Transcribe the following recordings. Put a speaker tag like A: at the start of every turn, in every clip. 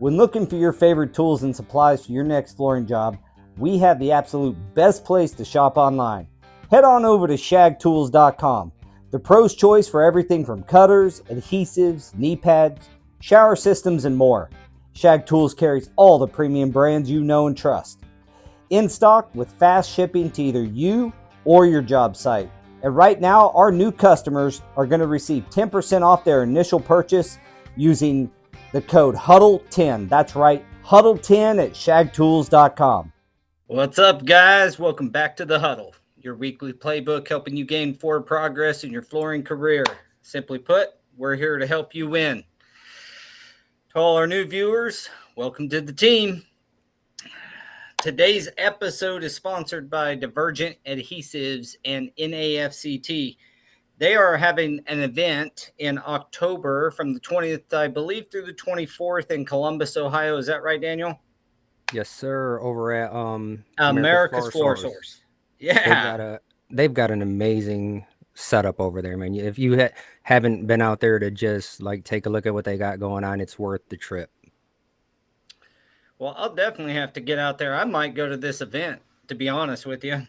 A: When looking for your favorite tools and supplies for your next flooring job, we have the absolute best place to shop online. Head on over to shagtools.com, the pro's choice for everything from cutters, adhesives, knee pads, shower systems, and more. Shag Tools carries all the premium brands you know and trust. In stock with fast shipping to either you or your job site. And right now, our new customers are going to receive 10% off their initial purchase using the code HUDDLE10. That's right, HUDDLE10 at shagtools.com.
B: What's up, guys? Welcome back to the Huddle, your weekly playbook helping you gain forward progress in your flooring career. Simply put, we're here to help you win. To all our new viewers, welcome to the team. Today's episode is sponsored by Divergent Adhesives and NAFCT. They are having an event in October from the 20th, I believe, through the 24th in Columbus, Ohio. Is that right, Daniel?
C: Yes, sir. Over at
B: America's Floor Source. Yeah.
C: They've got an amazing setup over there, man. If you haven't been out there to just like take a look at what they got going on, it's worth the trip.
B: Well, I'll definitely have to get out there. I might go to this event, to be honest with you.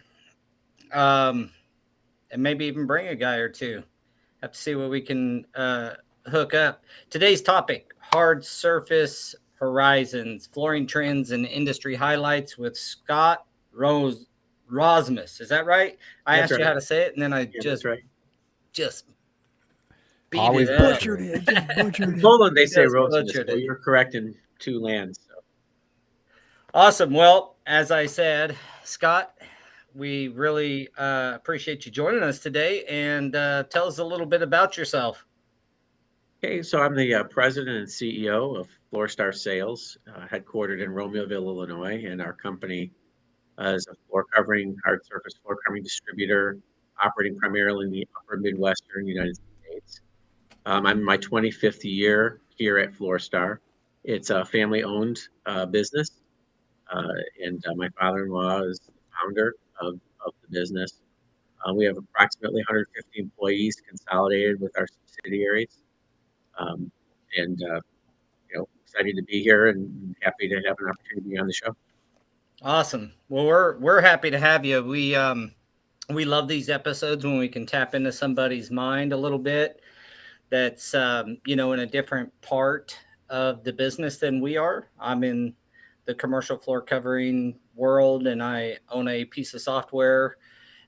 B: And maybe even bring a guy or two. Have to see what we can hook up. Today's topic, hard surface horizons, flooring trends and industry highlights with Scott Rozmus. Is that right? I asked you how to say it, and then I just beat
C: Always
B: it up.
D: Butchered it. Just butchered it.
E: Poland, they say
B: Just
E: Rozmus,
B: butchered
E: so
B: it.
E: you're correct in two lands. So.
B: Awesome. Well, as I said, Scott, we really appreciate you joining us today, and tell us a little bit about yourself.
E: Okay, so I'm the president and CEO of Floor Star Sales, headquartered in Romeoville, Illinois, and our company is a hard surface floor covering distributor operating primarily in the upper Midwestern United States. I'm in my 25th year here at Floor Star. It's a family-owned business, and my father-in-law is the founder of the business. We have approximately 150 employees consolidated with our subsidiaries. Excited to be here and happy to have an opportunity to be on the show.
B: Awesome. Well, we're happy to have you. We love these episodes when we can tap into somebody's mind a little bit that's in a different part of the business than we are. I'm in the commercial floor covering world, and I own a piece of software,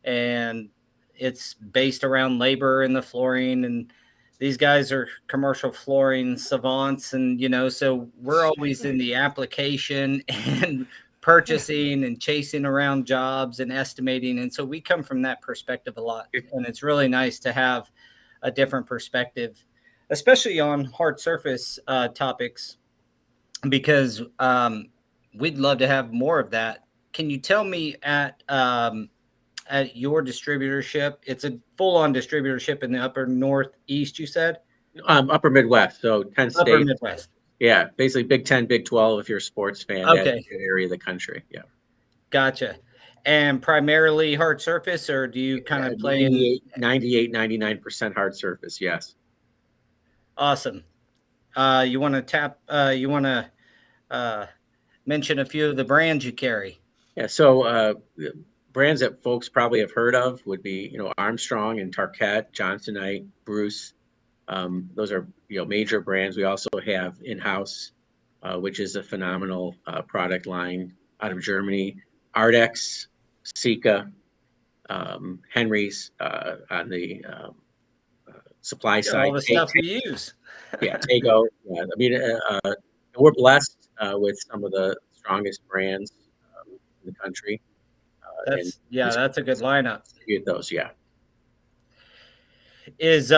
B: and it's based around labor in the flooring, and these guys are commercial flooring savants, and so we're always in the application and purchasing and chasing around jobs and estimating, and so we come from that perspective a lot, and it's really nice to have a different perspective, especially on hard surface topics, because we'd love to have more of that. Can you tell me at your distributorship, it's a full-on distributorship in the upper northeast, you said?
E: Upper Midwest, so 10 states.
B: Upper Midwest.
E: Yeah, basically Big 10, Big 12 if you're a sports fan.
B: Okay.
E: That area of the country. Yeah.
B: Gotcha. And primarily hard surface, or do you kind of play in
E: 99% hard surface? Yes.
B: Awesome. You want to mention a few of the brands you carry?
E: Yeah. So brands that folks probably have heard of would be, Armstrong and Tarkett, Johnsonite, Bruce. Those are, major brands. We also have in-house, which is a phenomenal product line out of Germany. Ardex, Sika, Henry's on the supply side.
B: All the stuff we use.
E: Yeah, Tego. Yeah, I mean, we're blessed with some of the strongest brands in the country.
B: That's a good lineup.
E: Get those, yeah.
B: Is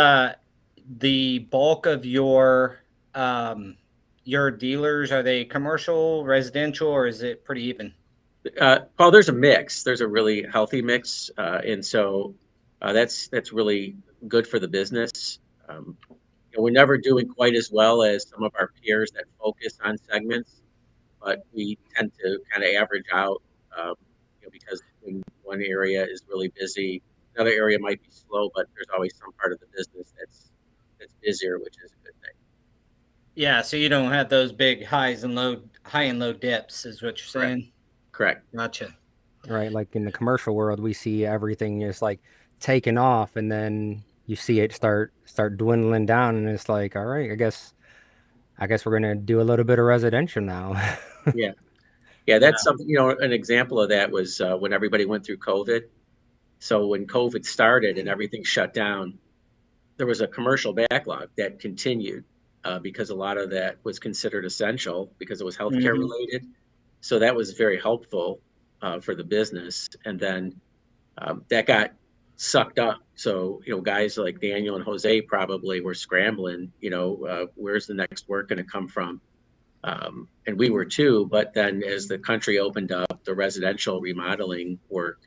B: the bulk of your dealers, are they commercial, residential, or is it pretty even?
E: Well, there's a mix. There's a really healthy mix, and so that's really good for the business. We're never doing quite as well as some of our peers that focus on segments, but we tend to kind of average out because when one area is really busy, another area might be slow, but there's always some part of the business that's busier, which is a good thing.
B: Yeah, so you don't have those big high and low dips, is what you're saying.
E: Correct.
B: Gotcha.
C: Right? Like in the commercial world, we see everything just like taking off, and then you see it start dwindling down, and it's like, all right, I guess we're gonna do a little bit of residential now.
E: Yeah. Yeah, that's something, an example of that was when everybody went through COVID. So when COVID started and everything shut down, there was a commercial backlog that continued because a lot of that was considered essential because it was healthcare
B: Mhm.
E: related. So that was very helpful for the business. And then that got sucked up. So, guys like Daniel and Jose probably were scrambling, where's the next work going to come from? And we were too, but then as the country opened up, the residential remodeling work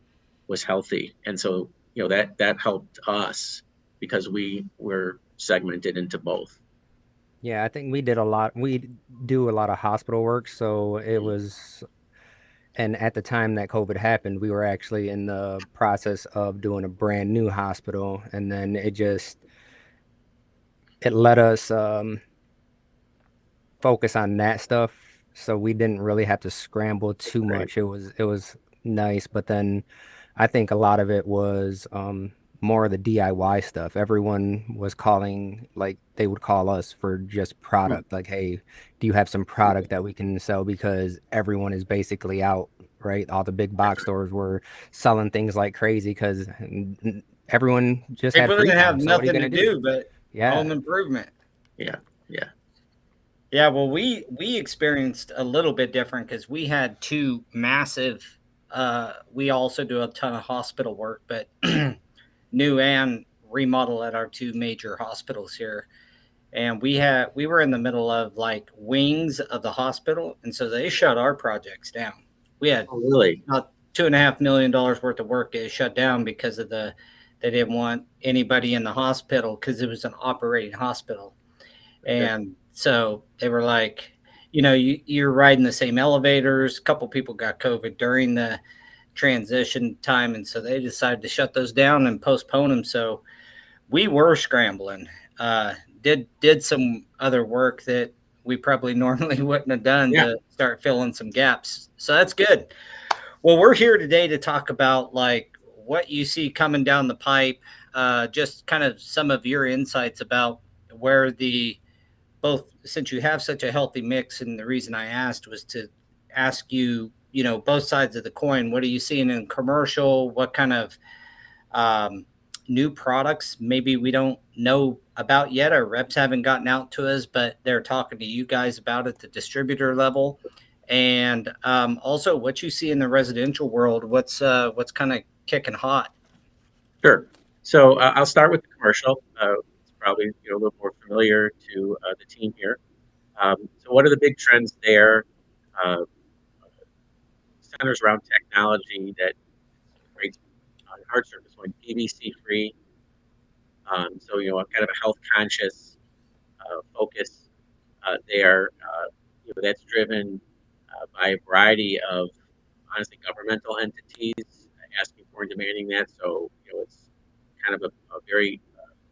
E: was healthy. And so, that helped us because we were segmented into both.
C: Yeah, I think we do a lot of hospital work, so it was, and at the time that COVID happened, we were actually in the process of doing a brand new hospital, and then it let us focus on that stuff, so we didn't really have to scramble too
E: Right.
C: much. It was nice, but then I think a lot of it was more of the DIY stuff. Everyone was calling, like they would call us for just
E: Hmm.
C: product, like, hey, do you have some product that we can sell? Because everyone is basically out, right? All the big box stores were selling things like crazy because everyone just had
B: People
C: free
B: didn't have
C: time. So what are you
B: nothing to
C: gonna do?
B: do but home
C: Yeah.
B: improvement.
E: Yeah. Yeah.
B: Yeah, well, we experienced a little bit different because we had two massive. We also do a ton of hospital work, but new and remodel at our two major hospitals here. And we were in the middle of like wings of the hospital, and so they shut our projects down. We had
E: Oh, really?
B: about $2.5 million worth of work is shut down because of they didn't want anybody in the hospital because it was an operating hospital.
E: Okay.
B: And so they were like, you're riding the same elevators. A couple people got COVID during the transition time. And so they decided to shut those down and postpone them. So we were scrambling, uh, did some other work that we probably normally wouldn't have done
E: Yeah.
B: to start filling some gaps. So that's good. Well, we're here today to talk about like what you see coming down the pipe, just kind of some of your insights about where the both, since you have such a healthy mix, and the reason I asked was to ask you, both sides of the coin. What are you seeing in commercial? What kind of um, new products maybe we don't know about yet? Our reps haven't gotten out to us, but they're talking to you guys about it at the distributor level. And also what you see in the residential world. What's kind of kicking hot?
E: Sure. So I'll start with the commercial. It's probably a little more familiar to the team here. So what are the big trends there? Uh, Centers around technology that creates hard surface one, PVC-free. So kind of a health conscious focus there. That's driven by a variety of honestly governmental entities asking for and demanding that. So it's kind of a very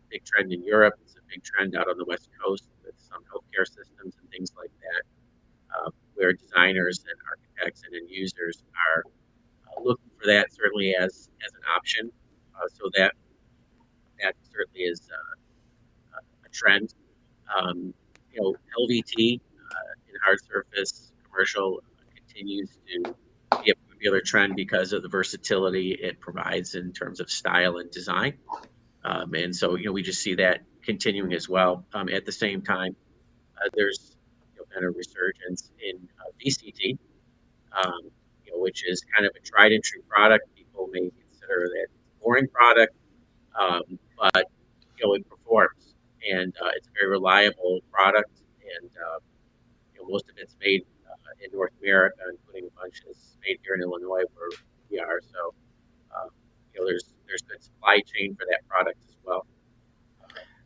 E: big trend in Europe. It's a big trend out on the West Coast with some healthcare systems and things like that, where designers and architects and end users are looking for that certainly as an option. So that certainly is a trend. LVT in hard surface commercial continues to be a popular trend because of the versatility it provides in terms of style and design. And so, we just see that continuing as well. At the same time, there's kind of resurgence in VCT, which is kind of a tried and true product. People may consider that it's a boring product, but it performs, and it's a very reliable product. And most of it's made in North America, including a bunch is made here in Illinois, where we are. So, there's good supply chain for that product as well.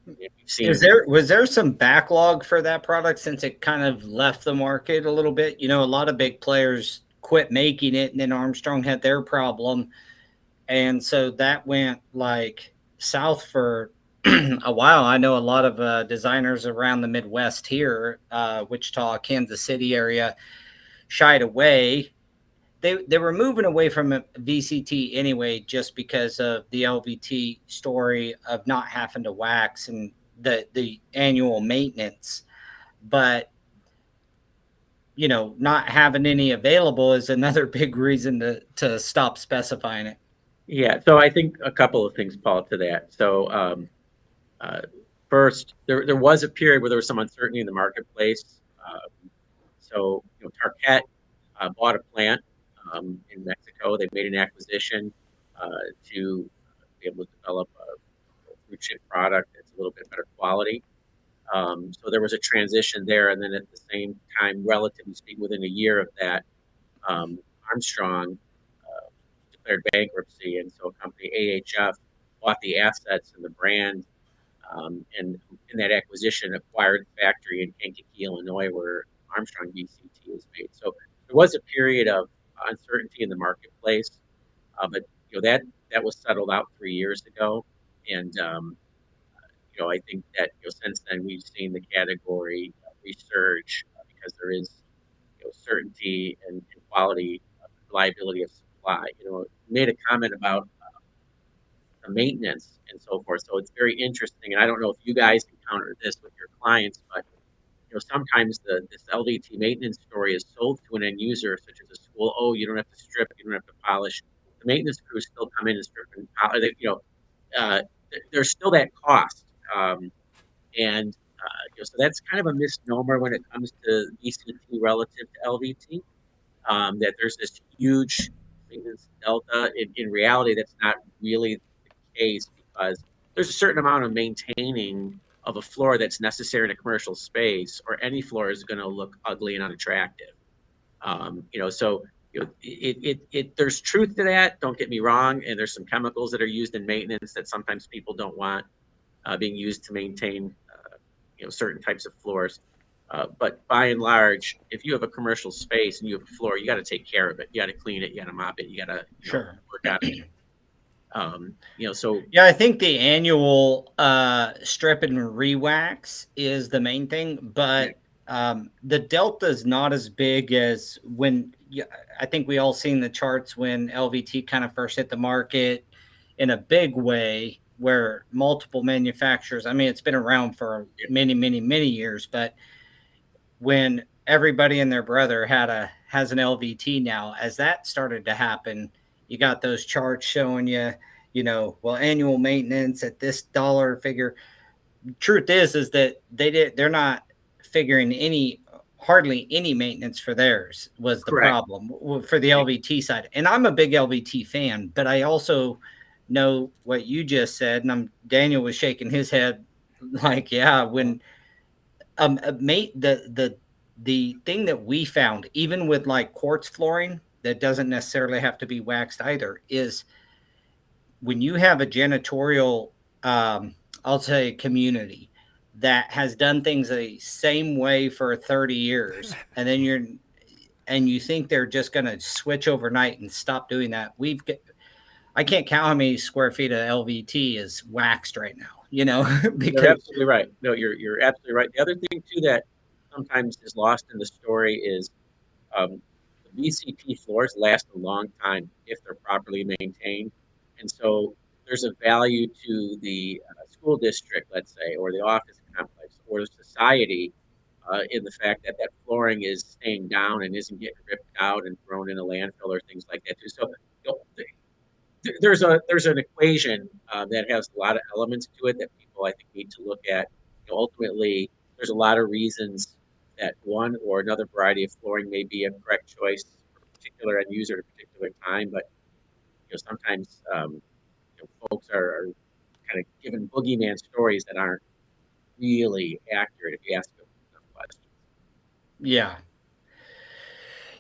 E: And we've seen,
B: Was there some backlog for that product since it kind of left the market a little bit? A lot of big players quit making it, and then Armstrong had their problem, and so that went like south for a while. I know a lot of designers around the Midwest here, Wichita, Kansas City area, shied away. They were moving away from VCT anyway, just because of the LVT story of not having to wax and the annual maintenance. But not having any available is another big reason to stop specifying it.
E: Yeah, so I think a couple of things, Paul, to that. So first, there was a period where there was some uncertainty in the marketplace. So Tarkett bought a plant in Mexico. They made an acquisition to be able to develop a fruit chip product that's a little bit better quality. So there was a transition there, and then at the same time, relatively speaking, within a year of that, Armstrong declared bankruptcy, and so company AHF bought the assets and the brand, and in that acquisition acquired the factory in Kankakee, Illinois, where Armstrong VCT is made. So there was a period of uncertainty in the marketplace, but that was settled out 3 years ago, and I think that since then we've seen the category resurge because there is certainty and quality, reliability of supply. You made a comment about the maintenance and so forth, so it's very interesting. And I don't know if you guys encounter this with your clients, but sometimes this LVT maintenance story is sold to an end user, such as a school. Oh, you don't have to strip, you don't have to polish. The maintenance crews still come in and strip and polish. There's still that cost. And so that's kind of a misnomer when it comes to VCT relative to LVT. That there's this huge maintenance delta. In reality, that's not really the case because there's a certain amount of maintaining of a floor that's necessary in a commercial space, or any floor is going to look ugly and unattractive. So there's truth to that. Don't get me wrong, and there's some chemicals that are used in maintenance that sometimes people don't want being used to maintain certain types of floors. But by and large, if you have a commercial space and you have a floor, you got to take care of it. You got to clean it. You got to mop it. You got to work on it. So
B: yeah, I think the annual strip and rewax is the main thing, but the delta is not as big as when I think we all seen the charts when LVT kind of first hit the market in a big way, where multiple manufacturers, I mean, it's been around for many, many, many years, but when everybody and their brother has an LVT now, as that started to happen, you got those charts showing you, annual maintenance at this dollar figure. Truth is that they're not figuring hardly any maintenance for theirs was the
E: Correct.
B: problem for the LVT side. And I'm a big LVT fan, but I also know what you just said, and Daniel was shaking his head like, yeah, when the thing that we found, even with like quartz flooring that doesn't necessarily have to be waxed either, is when you have a janitorial, I'll say community that has done things the same way for 30 years, and then you think they're just going to switch overnight and stop doing that. I can't count how many square feet of LVT is waxed right now,
E: because you're absolutely right. No, you're absolutely right. The other thing too that sometimes is lost in the story is the VCT floors last a long time if they're properly maintained. And so there's a value to the school district, let's say, or the office complex, or the society in the fact that flooring is staying down and isn't getting ripped out and thrown in a landfill or things like that too. So there's an equation that has a lot of elements to it that people I think need to look at. Ultimately, there's a lot of reasons that one or another variety of flooring may be a correct choice for a particular end user at a particular time, but sometimes folks are kind of given boogeyman stories that aren't really accurate if you ask them questions.
B: Yeah.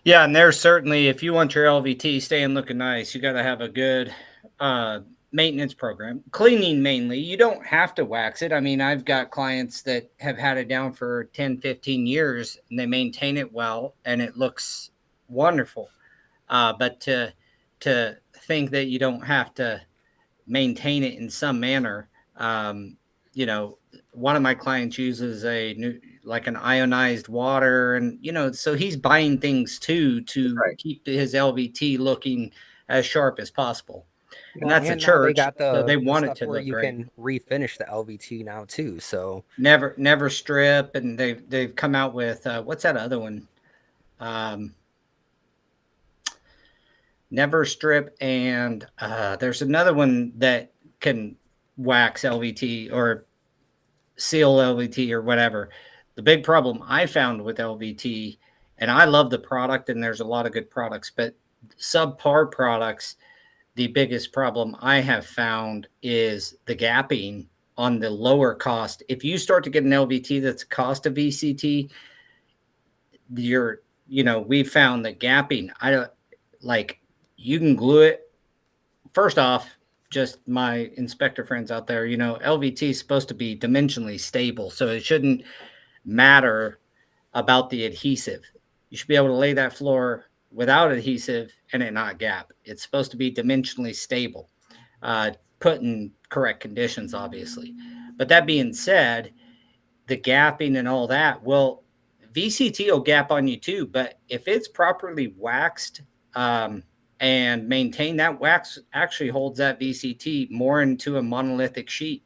B: Yeah, and there's certainly, if you want your LVT staying looking nice, you got to have a good maintenance program. Cleaning mainly. You don't have to wax it. I mean, I've got clients that have had it down for 10, 15 years, and they maintain it well, and it looks wonderful. But to think that you don't have to maintain it in some manner, you know, one of my clients uses like an ionized water, and so he's buying things too to
E: Right.
B: keep his LVT looking as sharp as possible. And
C: Well,
B: that's a
C: and now they
B: church,
C: got
B: so they
C: the
B: want it
C: stuff
B: to
C: where
B: look
C: you
B: great.
C: can refinish the LVT now too. So
B: Never strip, and they've come out with what's that other one? Um, Never strip, and there's another one that can wax LVT or seal LVT or whatever. The big problem I found with LVT, and I love the product, and there's a lot of good products, but subpar products, the biggest problem I have found is the gapping on the lower cost. If you start to get an LVT that's cost of VCT, we found that gapping, I don't like, you can glue it. First off, just my inspector friends out there, LVT is supposed to be dimensionally stable, so it shouldn't matter about the adhesive. You should be able to lay that floor without adhesive and it not gap. It's supposed to be dimensionally stable, put in correct conditions, obviously. But that being said, the gapping and all that, well, VCT will gap on you too. But if it's properly waxed, and maintained, that wax actually holds that VCT more into a monolithic sheet.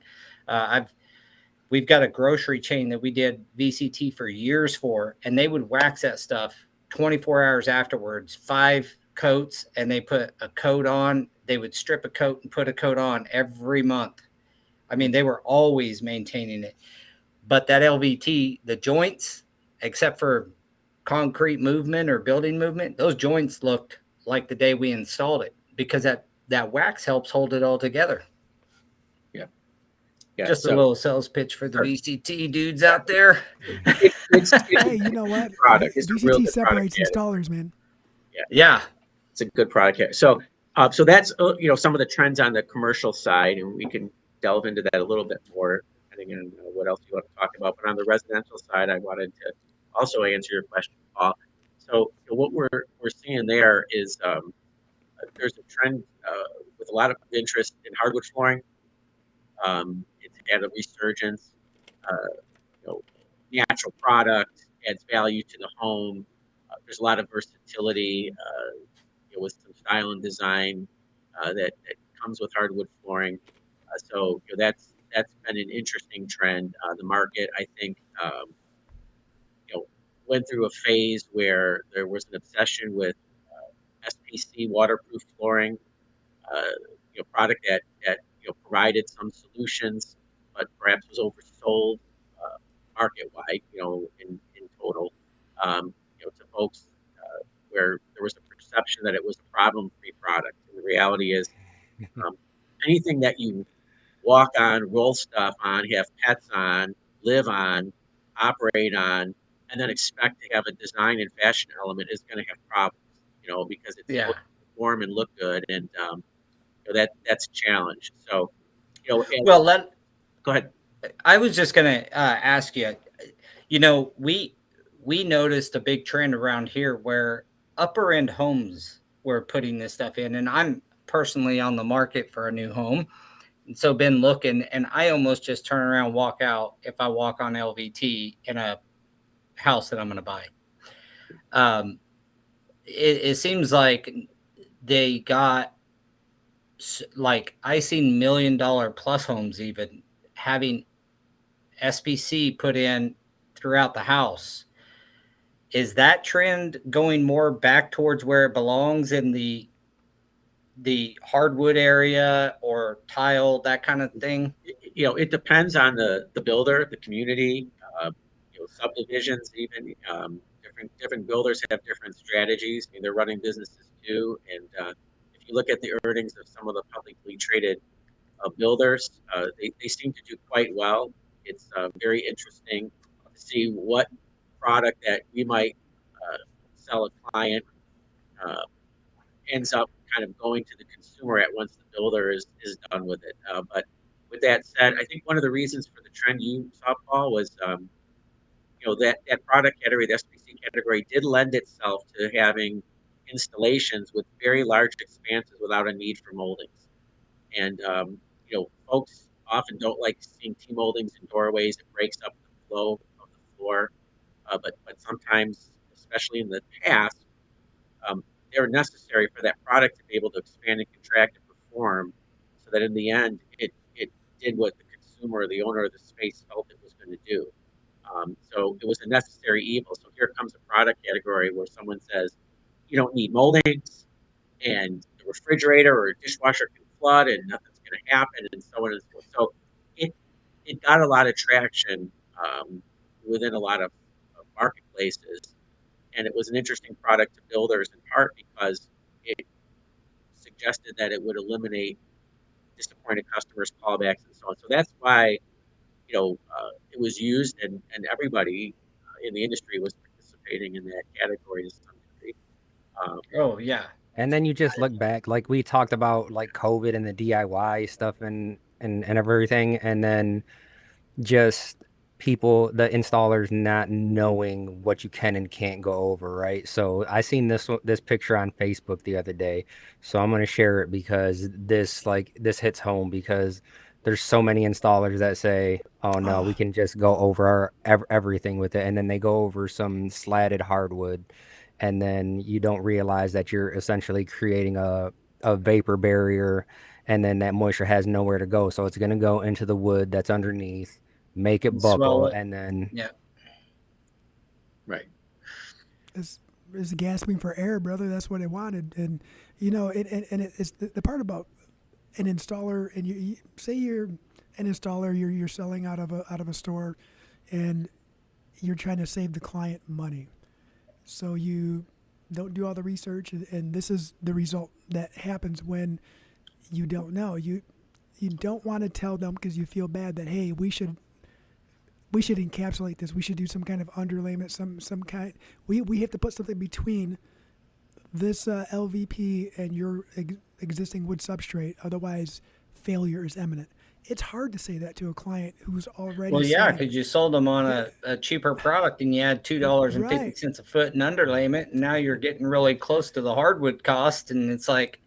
B: We've got a grocery chain that we did VCT for years for, and they would wax that stuff 24 hours afterwards, 5 coats, and they put a coat on. They would strip a coat and put a coat on every month. I mean, they were always maintaining it. But that LVT, the joints, except for concrete movement or building movement, those joints looked like the day we installed it, because that wax helps hold it all together.
E: Yeah.
B: Just a
E: So
B: little sales pitch for the VCT dudes out there.
E: it's
D: Hey, you know what?
E: product. It's a real
D: VCT
E: good product.
D: separates installers, man.
B: Yeah.
E: It's a good product. So that's some of the trends on the commercial side, and we can delve into that a little bit more depending on what else you want to talk about. But on the residential side, I wanted to also answer your question, Paul. So what we're seeing there is there's a trend with a lot of interest in hardwood flooring. It's had a resurgence. Uh, Natural product adds value to the home. There's a lot of versatility with some style and design that comes with hardwood flooring. So that's been an interesting trend. The market, I think, went through a phase where there was an obsession with SPC waterproof flooring, product that provided some solutions, but perhaps was oversold market wide, in total, to folks where there was a perception that it was a problem-free product. And the reality is, anything that you walk on, roll stuff on, have pets on, live on, operate on, and then expect to have a design and fashion element is going to have problems, because it's
B: Yeah.
E: supposed to perform and look good, and that's a challenge. So,
B: Well,
E: go ahead.
B: I was just going to ask you, we noticed a big trend around here where upper end homes were putting this stuff in, and I'm personally on the market for a new home. And so been looking, and I almost just turn around, walk out if I walk on LVT in a house that I'm going to buy. It seems like they got, like, I seen $1 million plus homes even having SPC put in throughout the house. Is that trend going more back towards where it belongs in the hardwood area or tile, that kind of thing?
E: It depends on the builder, the community, subdivisions, even different builders have different strategies. I mean, they're running businesses too, and if you look at the earnings of some of the publicly traded builders, they seem to do quite well. It's very interesting to see what product that we might sell a client ends up kind of going to the consumer at once the builder is done with it. But with that said, I think one of the reasons for the trend you saw, Paul, was that product category, the SPC category, did lend itself to having installations with very large expanses without a need for moldings. And folks often don't like seeing T-moldings in doorways. It breaks up the flow of the floor. But sometimes, especially in the past, um, they're necessary for that product to be able to expand and contract and perform, so that in the end, it did what the consumer or the owner of the space felt it was going to do. So it was a necessary evil. So here comes a product category where someone says, you don't need moldings, and the refrigerator or dishwasher can flood, and nothing's going to happen, and so on and so forth. So it it got a lot of traction within a lot of marketplaces, and it was an interesting product to builders in part because it suggested that it would eliminate disappointed customers, callbacks, and so on. So that's why it was used, and everybody in the industry was participating in that category to some degree.
B: Oh yeah.
C: And then you just look back, like we talked about, like COVID and the DIY stuff and everything, and then just people, the installers not knowing what you can and can't go over, right? So I seen this picture on Facebook the other day, so I'm gonna share it because this hits home because there's so many installers that say, "Oh no, we can just go over everything with it," and then they go over some slatted hardwood, and then you don't realize that you're essentially creating a vapor barrier, and then that moisture has nowhere to go, so it's gonna go into the wood that's underneath, make it
B: Swell
C: bubble,
B: it.
C: and then
B: Yeah.
E: Right.
D: It's gasping for air, brother. That's what it wanted. And it's the part about an installer. And you say you're an installer, you're selling out of a store, and you're trying to save the client money. So you don't do all the research, and this is the result that happens when you don't know. You don't want to tell them because you feel bad that, hey, we should encapsulate this. We should do some kind of underlayment, some kind. We have to put something between this LVP and your existing wood substrate. Otherwise, failure is imminent. It's hard to say that to a client who's already.
B: Well, yeah,
D: saying,
B: because you sold them on a cheaper product and you had $2.50 a foot in underlayment, and now you're getting really close to the hardwood cost. And it's like,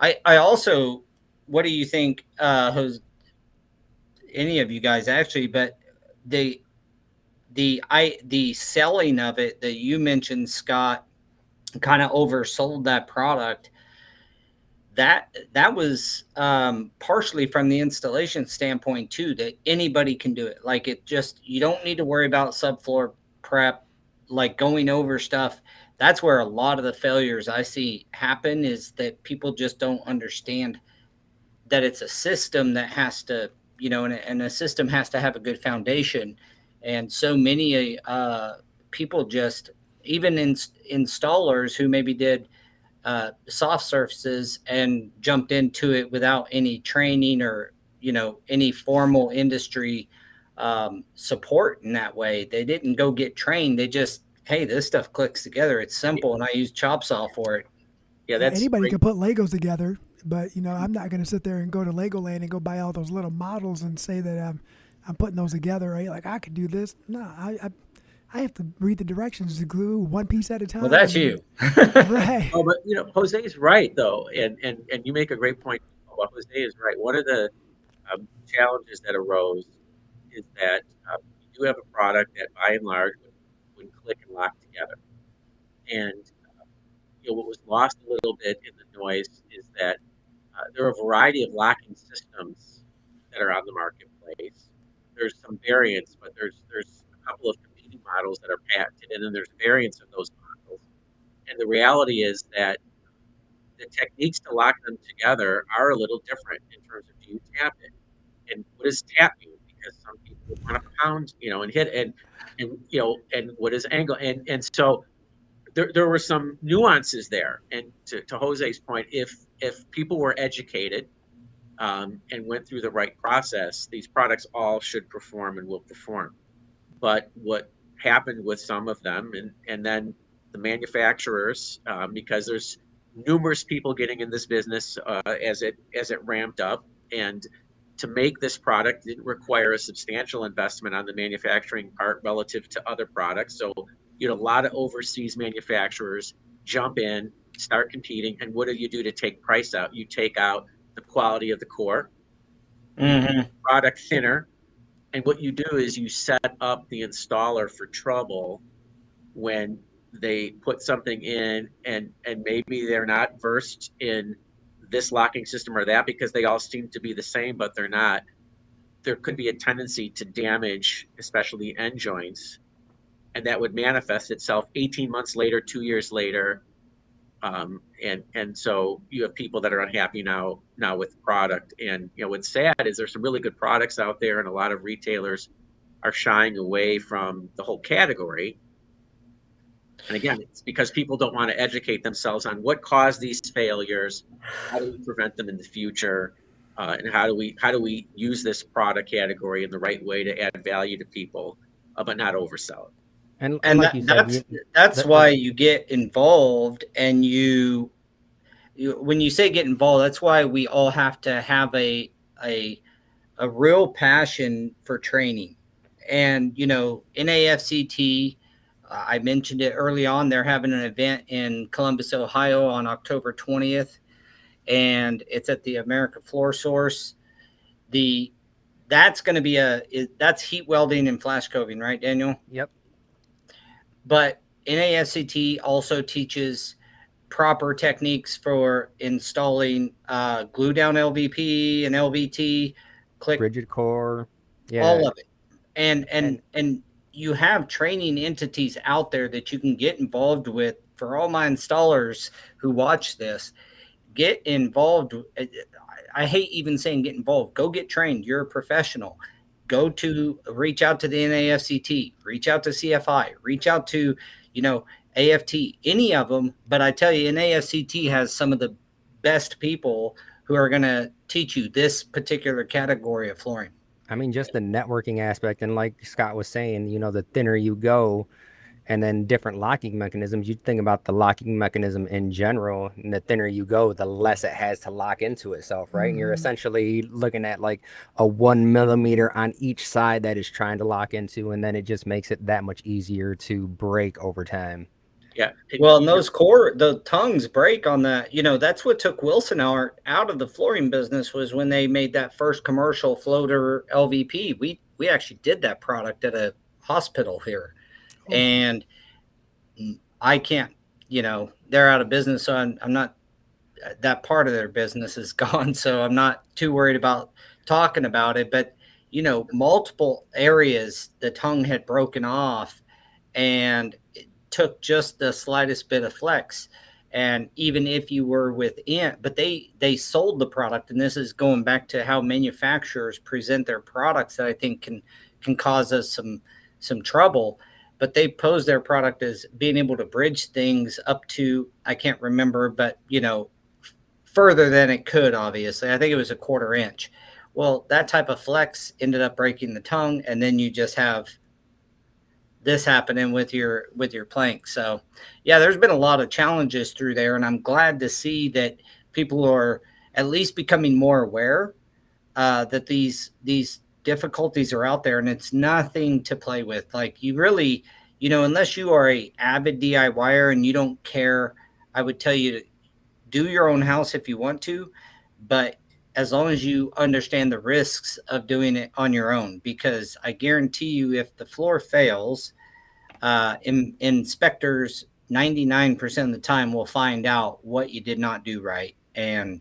B: I also, what do you think, any of you guys actually, but the selling of it that you mentioned, Scott, kind of oversold that product. That was partially from the installation standpoint too, that anybody can do it. Like, it just, you don't need to worry about subfloor prep, like going over stuff. That's where a lot of the failures I see happen, is that people just don't understand that it's a system that has to, and a system has to have a good foundation. And so many people just, even installers who maybe did soft surfaces and jumped into it without any training or any formal industry support in that way. They didn't go get trained. They just, hey, this stuff clicks together. It's simple, and I use chop saw for it.
E: Yeah, that's
D: anybody
E: great.
D: can put Legos together, but I'm not going to sit there and go to Legoland and go buy all those little models and say that I'm putting those together. Right? Like, I could do this. No, I have to read the directions to glue one piece at a time.
B: Well, that's you.
D: Right.
E: Oh, but Jose is right though, and you make a great point. Well, Jose is right. One of the challenges that arose is that you do have a product that, by and large, would click and lock together. And what was lost a little bit in the noise is that there are a variety of locking systems that are on the marketplace. There's some variants, but there's a couple of competing models that are patented, and then there's variants of those models. And the reality is that the techniques to lock them together are a little different in terms of, do you tap it? And what does tap mean? Because some people want to pound, and hit, and what is angle? And so there were some nuances there. And to Jose's point, if people were educated and went through the right process, these products all should perform and will perform. But what happened with some of them, and then the manufacturers, because there's numerous people getting in this business as it ramped up, and to make this product didn't require a substantial investment on the manufacturing part relative to other products. So you had a lot of overseas manufacturers jump in, start competing, and what do you do to take price out? You take out the quality of the core,
B: Mm-hmm.
E: product thinner. And what you do is you set up the installer for trouble when they put something in and maybe they're not versed in this locking system or that because they all seem to be the same, but they're not. There could be a tendency to damage, especially end joints, and that would manifest itself 18 months later, 2 years later. And so you have people that are unhappy now with the product. And what's sad is there's some really good products out there, and a lot of retailers are shying away from the whole category. And again, it's because people don't want to educate themselves on what caused these failures, how do we prevent them in the future, and how do we use this product category in the right way to add value to people, but not oversell it.
C: And
B: And
C: like you said,
B: that's why you get involved, and when you say get involved, that's why we all have to have a real passion for training. And NAFCT, I mentioned it early on. They're having an event in Columbus, Ohio, on October 20th, and it's at the America Floor Source. That's going to be that's heat welding and flash coving, right, Daniel?
C: Yep.
B: But NAFCT also teaches proper techniques for installing glue down LVP and LVT, click,
C: Rigid core. Yeah.
B: all of it. And you have training entities out there that you can get involved with. For all my installers who watch this, get involved. I hate even saying get involved. Go get trained. You're a professional. Reach out to the NAFCT, reach out to CFI, reach out to, AFT, any of them. But I tell you, NAFCT has some of the best people who are going to teach you this particular category of flooring.
C: I mean, just the networking aspect. And like Scott was saying, the thinner you go, and then different locking mechanisms. You think about the locking mechanism in general, and the thinner you go, the less it has to lock into itself, right? And you're essentially looking at like a 1 millimeter on each side that is trying to lock into, and then it just makes it that much easier to break over time.
E: Yeah.
B: Well, and the tongues break on that. That's what took Wilson out of the flooring business, was when they made that first commercial floater LVP. We actually did that product at a hospital here. And I can't, they're out of business. So I'm not, that part of their business is gone. So I'm not too worried about talking about it. But, multiple areas, the tongue had broken off, and it took just the slightest bit of flex. And even if you were within, but they sold the product. And this is going back to how manufacturers present their products that I think can cause us some trouble. But they pose their product as being able to bridge things up to, I can't remember, but further than it could. Obviously, I think it was a 1/4 inch. Well, that type of flex ended up breaking the tongue, and then you just have this happening with your plank. So yeah, there's been a lot of challenges through there, and I'm glad to see that people are at least becoming more aware that these difficulties are out there, and it's nothing to play with. Like, you really, unless you are a avid DIYer and you don't care, I would tell you to do your own house if you want to, but as long as you understand the risks of doing it on your own, because I guarantee you, if the floor fails, inspectors 99% of the time will find out what you did not do right, and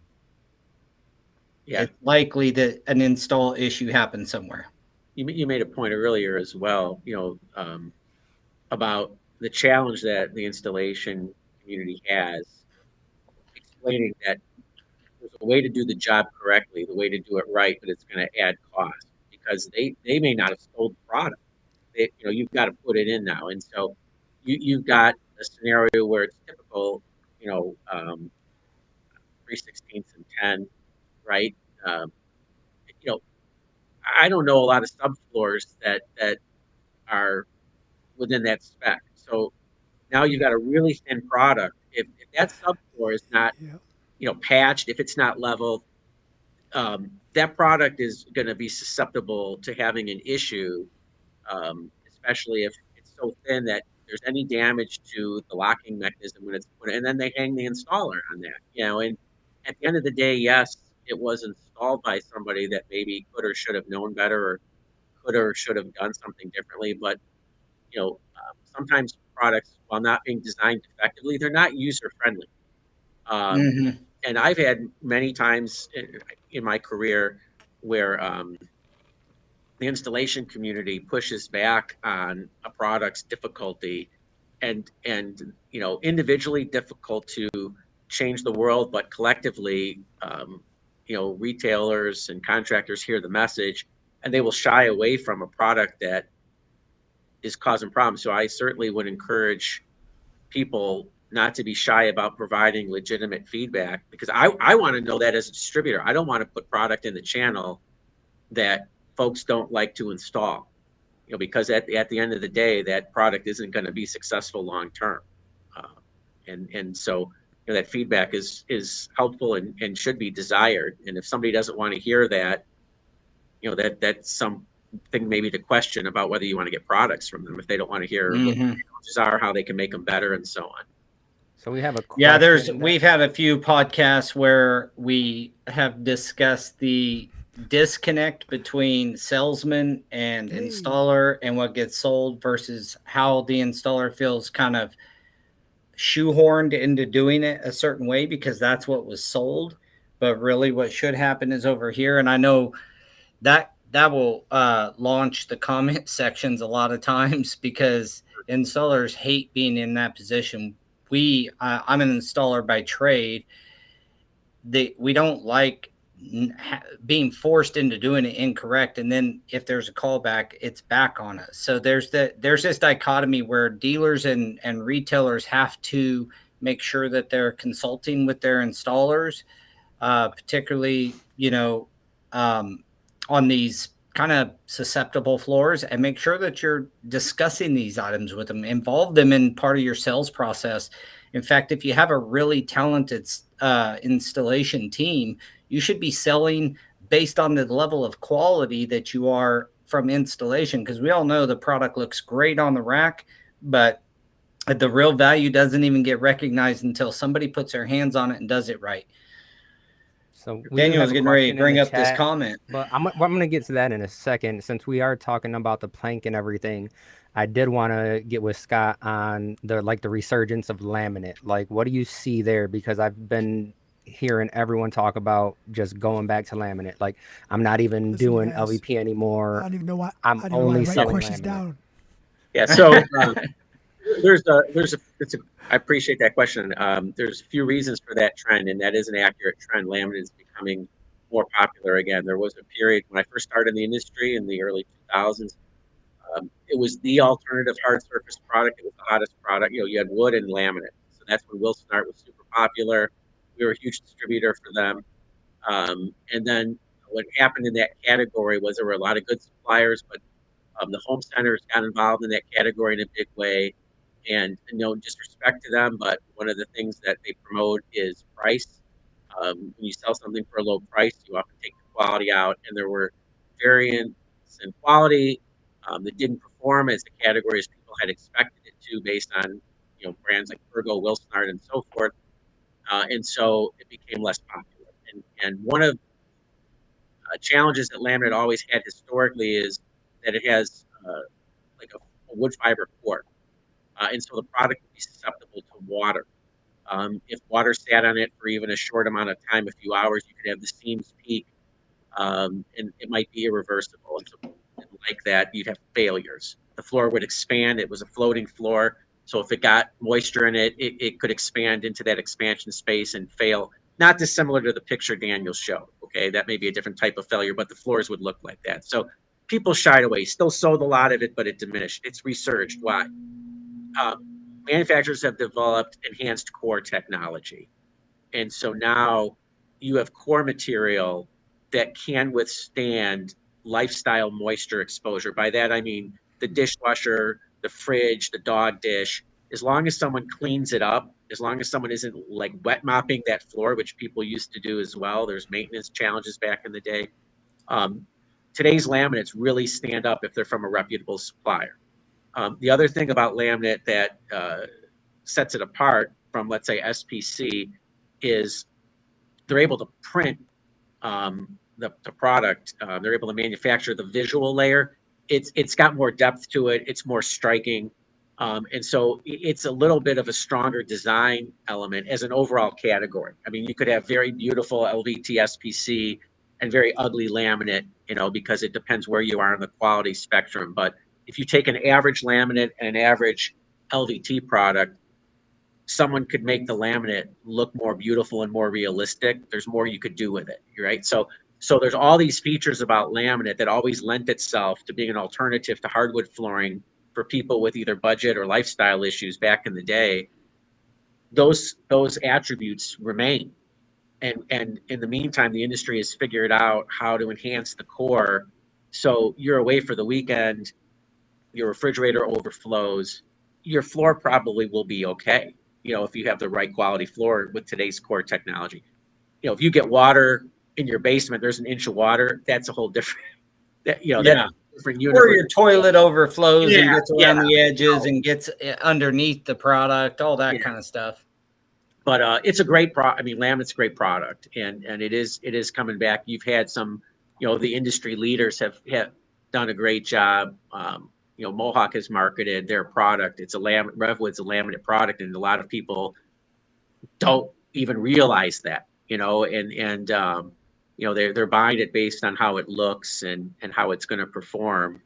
B: it's likely that an install issue happened somewhere.
E: You made a point earlier as well, about the challenge that the installation community has, explaining that there's a way to do the job correctly, the way to do it right, but it's going to add cost because they may not have sold the product. You've got to put it in now, and so you've got a scenario where it's typical, 3/16 and 10, right? I don't know a lot of subfloors that are within that spec. So now you've got a really thin product. If that subfloor is not, patched, if it's not leveled, that product is going to be susceptible to having an issue, especially if it's so thin that there's any damage to the locking mechanism when it's put in, and then they hang the installer on that. And at the end of the day, yes, it was installed by somebody that maybe could or should have known better, or could or should have done something differently. But sometimes products, while not being designed effectively, they're not user friendly.
B: Mm-hmm.
E: And I've had many times in my career where the installation community pushes back on a product's difficulty, and individually difficult to change the world, but collectively, retailers and contractors hear the message and they will shy away from a product that is causing problems. So I certainly would encourage people not to be shy about providing legitimate feedback, because I want to know that as a distributor. I don't want to put product in the channel that folks don't like to install, because at the end of the day, that product isn't going to be successful long term. Uh, and so that feedback is helpful and should be desired. And if somebody doesn't want to hear that, that's something maybe to question about whether you want to get products from them, if they don't want to hear what the challenges are, how they can make them better, and so on.
C: So we have a
B: Yeah,
C: question.
B: we've had a few podcasts where we have discussed the disconnect between salesman and installer, and what gets sold versus how the installer feels kind of shoehorned into doing it a certain way because that's what was sold. But really what should happen is over here. And I know that will launch the comment sections a lot of times because installers hate being in that position. I'm an installer by trade. We don't like being forced into doing it incorrect, and then if there's a callback, it's back on us. So there's this dichotomy where dealers and retailers have to make sure that they're consulting with their installers, particularly on these kind of susceptible floors, and make sure that you're discussing these items with them, involve them in part of your sales process. In fact, if you have a really talented installation team, you should be selling based on the level of quality that you are from installation, because we all know the product looks great on the rack, but the real value doesn't even get recognized until somebody puts their hands on it and does it right.
C: So
B: Daniel was getting ready to bring up this comment,
C: but I'm going to get to that in a second. Since we are talking about the plank and everything, I did want to get with Scott on the resurgence of laminate. Like, what do you see there? Because I've been hearing everyone talk about just going back to laminate. Like, I'm not even doing
D: guys,
C: LVP anymore.
D: I don't even know why.
C: I'm only selling
D: questions
C: laminate.
D: Down.
E: Yeah. So I appreciate that question. There's a few reasons for that trend, and that is an accurate trend. Laminate is becoming more popular again. There was a period when I first started in the industry in the early 2000s. It was the alternative hard surface product. It was the hottest product. You had wood and laminate. So that's when Wilson Art was super popular. We were a huge distributor for them. And then what happened in that category was there were a lot of good suppliers, but the home centers got involved in that category in a big way. And no disrespect to them, but one of the things that they promote is price. When you sell something for a low price, you often take the quality out, and there were variants in quality that didn't perform as the category as people had expected it to, based on brands like Virgo, Wilson Art, and so forth. And so it became less popular. And one of challenges that laminate always had historically is that it has like a wood fiber core. And so the product would be susceptible to water. If water sat on it for even a short amount of time, a few hours, you could have the seams peak, and it might be irreversible. And so, like that, you'd have failures. The floor would expand. It was a floating floor. So if it got moisture in it, it could expand into that expansion space and fail. Not dissimilar to the picture Daniel showed. Okay, that may be a different type of failure, but the floors would look like that. So people shied away. Still sold a lot of it, but it diminished. It's resurged. Why? Manufacturers have developed enhanced core technology. And so now you have core material that can withstand lifestyle moisture exposure. By that, I mean the dishwasher, the fridge, the dog dish. As long as someone cleans it up, as long as someone isn't like wet mopping that floor, which people used to do as well. There's maintenance challenges back in the day. Today's laminates really stand up if they're from a reputable supplier. The other thing about laminate that sets it apart from, let's say, SPC is they're able to print the product. They're able to manufacture the visual layer. It's got more depth to it. It's more striking. And so it's a little bit of a stronger design element as an overall category. I mean, you could have very beautiful LVT SPC and very ugly laminate, because it depends where you are in the quality spectrum. But if you take an average laminate and an average LVT product, someone could make the laminate look more beautiful and more realistic. There's more you could do with it, right? So there's all these features about laminate that always lent itself to being an alternative to hardwood flooring for people with either budget or lifestyle issues back in the day. Those attributes remain. And in the meantime, the industry has figured out how to enhance the core. So you're away for the weekend, your refrigerator overflows, your floor probably will be okay, if you have the right quality floor with today's core technology. If you get water in your basement, there's an inch of water, that's a whole different, that's a different universe.
B: Or your toilet overflows and
E: Yeah,
B: gets around the edges and gets underneath the product, all that kind of stuff.
E: But it's a great laminate's a great product, and it is coming back. You've had some, the industry leaders have done a great job. Mohawk has marketed their product. It's Revwood's a laminate product, and a lot of people don't even realize that, they're buying it based on how it looks and how it's going to perform.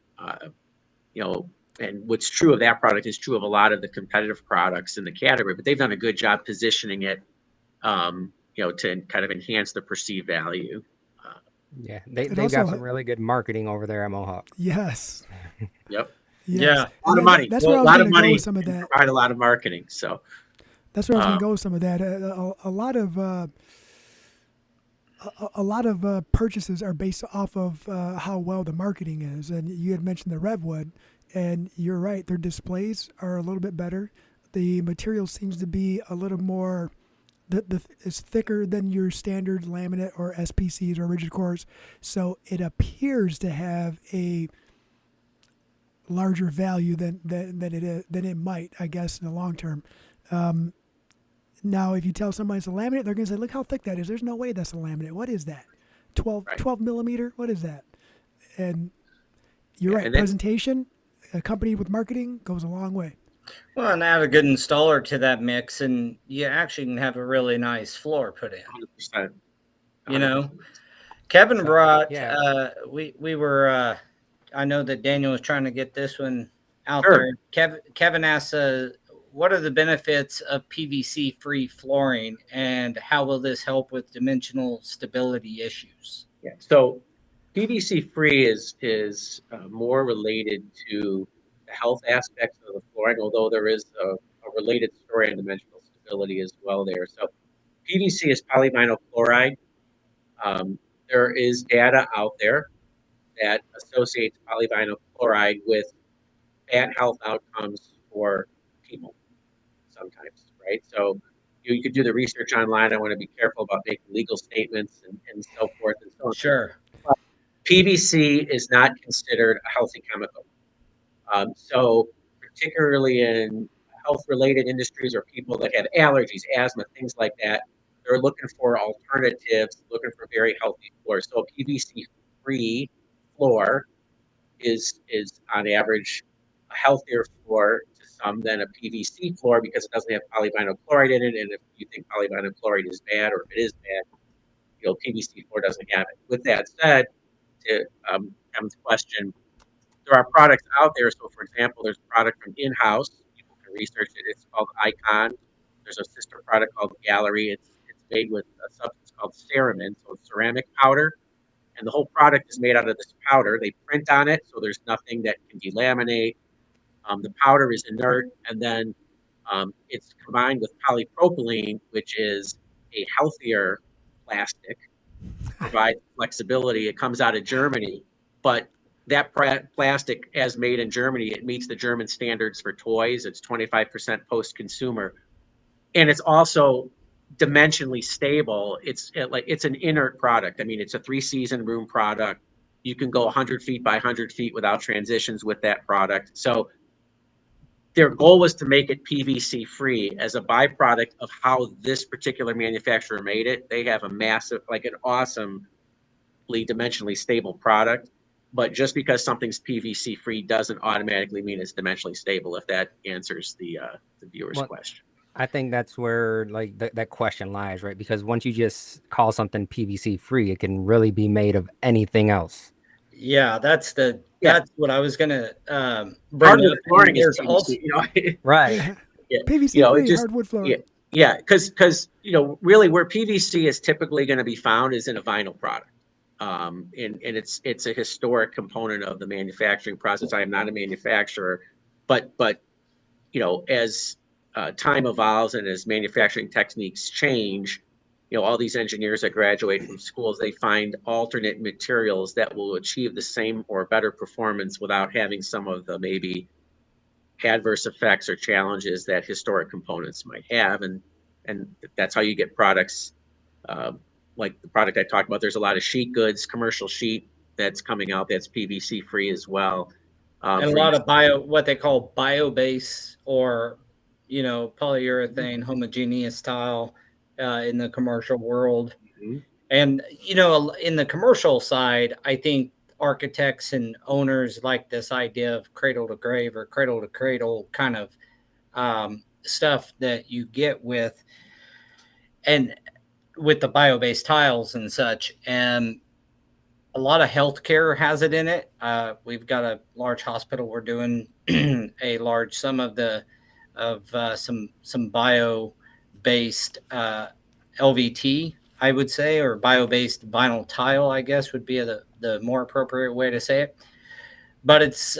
E: And what's true of that product is true of a lot of the competitive products in the category, but they've done a good job positioning it, to kind of enhance the perceived value.
C: Yeah, they've got some really good marketing over there at Mohawk.
D: Yes.
E: Yep.
D: Yes.
B: Yeah.
E: A lot of money.
D: That's where I was going to go with some of that.
E: Provide a lot of marketing. So
D: that's where I was going to go with some of that. A lot of purchases are based off of how well the marketing is. And you had mentioned the Revwood, and you're right. Their displays are a little bit better. The material seems to be a little more, it's thicker than your standard laminate or SPCs or rigid cores. So it appears to have a larger value than it might, I guess, in the long term. Now, if you tell somebody it's a laminate, they're going to say, look how thick that is. There's no way that's a laminate. What is that? 12 millimeter? What is that? And you're right. Presentation, accompanied with marketing, goes a long way.
B: Well, and add a good installer to that mix, and you actually can have a really nice floor put in.
E: 100%.
B: Kevin brought, we were, I know that Daniel was trying to get this one out there. Kevin asked, what are the benefits of PVC-free flooring, and how will this help with dimensional stability issues?
E: Yeah, so PVC-free is more related to the health aspects of the flooring, although there is a related story on dimensional stability as well there. So PVC is polyvinyl chloride. There is data out there that associates polyvinyl chloride with bad health outcomes for people sometimes, right? So you could do the research online. I want to be careful about making legal statements and so forth and so on.
B: Sure.
E: But PVC is not considered a healthy chemical. So particularly in health-related industries or people that have allergies, asthma, things like that, they're looking for alternatives, looking for very healthy floors. So a PVC-free floor is on average a healthier floor to some than a PVC floor because it doesn't have polyvinyl chloride in it. And if you think polyvinyl chloride is bad, or if it is bad, PVC floor doesn't have it. With that said, to Kevin's question, there are products out there. So, for example, there's a product from In-House. People can research it. It's called Icon. There's a sister product called Gallery. It's made with a substance called ceramide, so it's ceramic powder. And the whole product is made out of this powder. They print on it, so there's nothing that can delaminate. The powder is inert, and then it's combined with polypropylene, which is a healthier plastic, provides flexibility. It comes out of Germany, but that plastic, as made in Germany, it meets the German standards for toys. It's 25% post-consumer, and it's also dimensionally stable. It's an inert product. I mean, it's a 3-season room product. You can go 100 feet by 100 feet without transitions with that product. So their goal was to make it PVC free as a byproduct of how this particular manufacturer made it. They have a massive, an awesome dimensionally stable product. But just because something's PVC free doesn't automatically mean it's dimensionally stable, if that answers the viewer's
C: Well,
E: question.
C: I think that's where like that question lies, right? Because once you just call something PVC free, it can really be made of anything else.
B: Yeah, that's
E: Yeah.
B: what I was gonna bring
E: Hardwood
B: up. And
E: flooring is
B: there's
E: PVC,
B: also
C: Right.
D: Yeah.
E: yeah,
D: PVC
E: it
D: free
E: just,
D: hardwood floor.
E: yeah, because really where PVC is typically going to be found is in a vinyl product. And it's a historic component of the manufacturing process. I am not a manufacturer, but as time evolves and as manufacturing techniques change, all these engineers that graduate from schools, they find alternate materials that will achieve the same or better performance without having some of the maybe adverse effects or challenges that historic components might have, and that's how you get products uh, like the product I talked about. There's a lot of sheet goods, commercial sheet that's coming out that's PVC free as well.
B: and a
E: For
B: lot of what they call bio-base or polyurethane homogeneous tile in the commercial world.
E: Mhm.
B: And in the commercial side, I think architects and owners like this idea of cradle to grave or cradle to cradle kind of stuff that you get with the bio-based tiles and such. And a lot of healthcare has it in it. We've got a large hospital. We're doing some bio-based LVT, I would say, or bio-based vinyl tile, I guess would be the more appropriate way to say it. But it's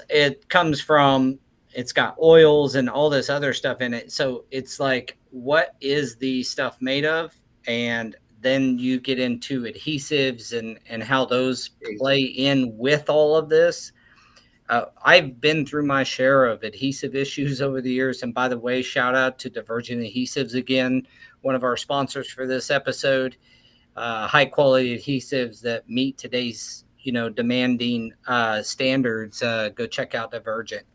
B: got oils and all this other stuff in it. So it's like, what is the stuff made of? And then you get into adhesives and how those play in with all of this. I've been through my share of adhesive issues over the years. And by the way, shout out to Divergent Adhesives again, one of our sponsors for this episode. High quality adhesives that meet today's demanding standards. Go check out Divergent.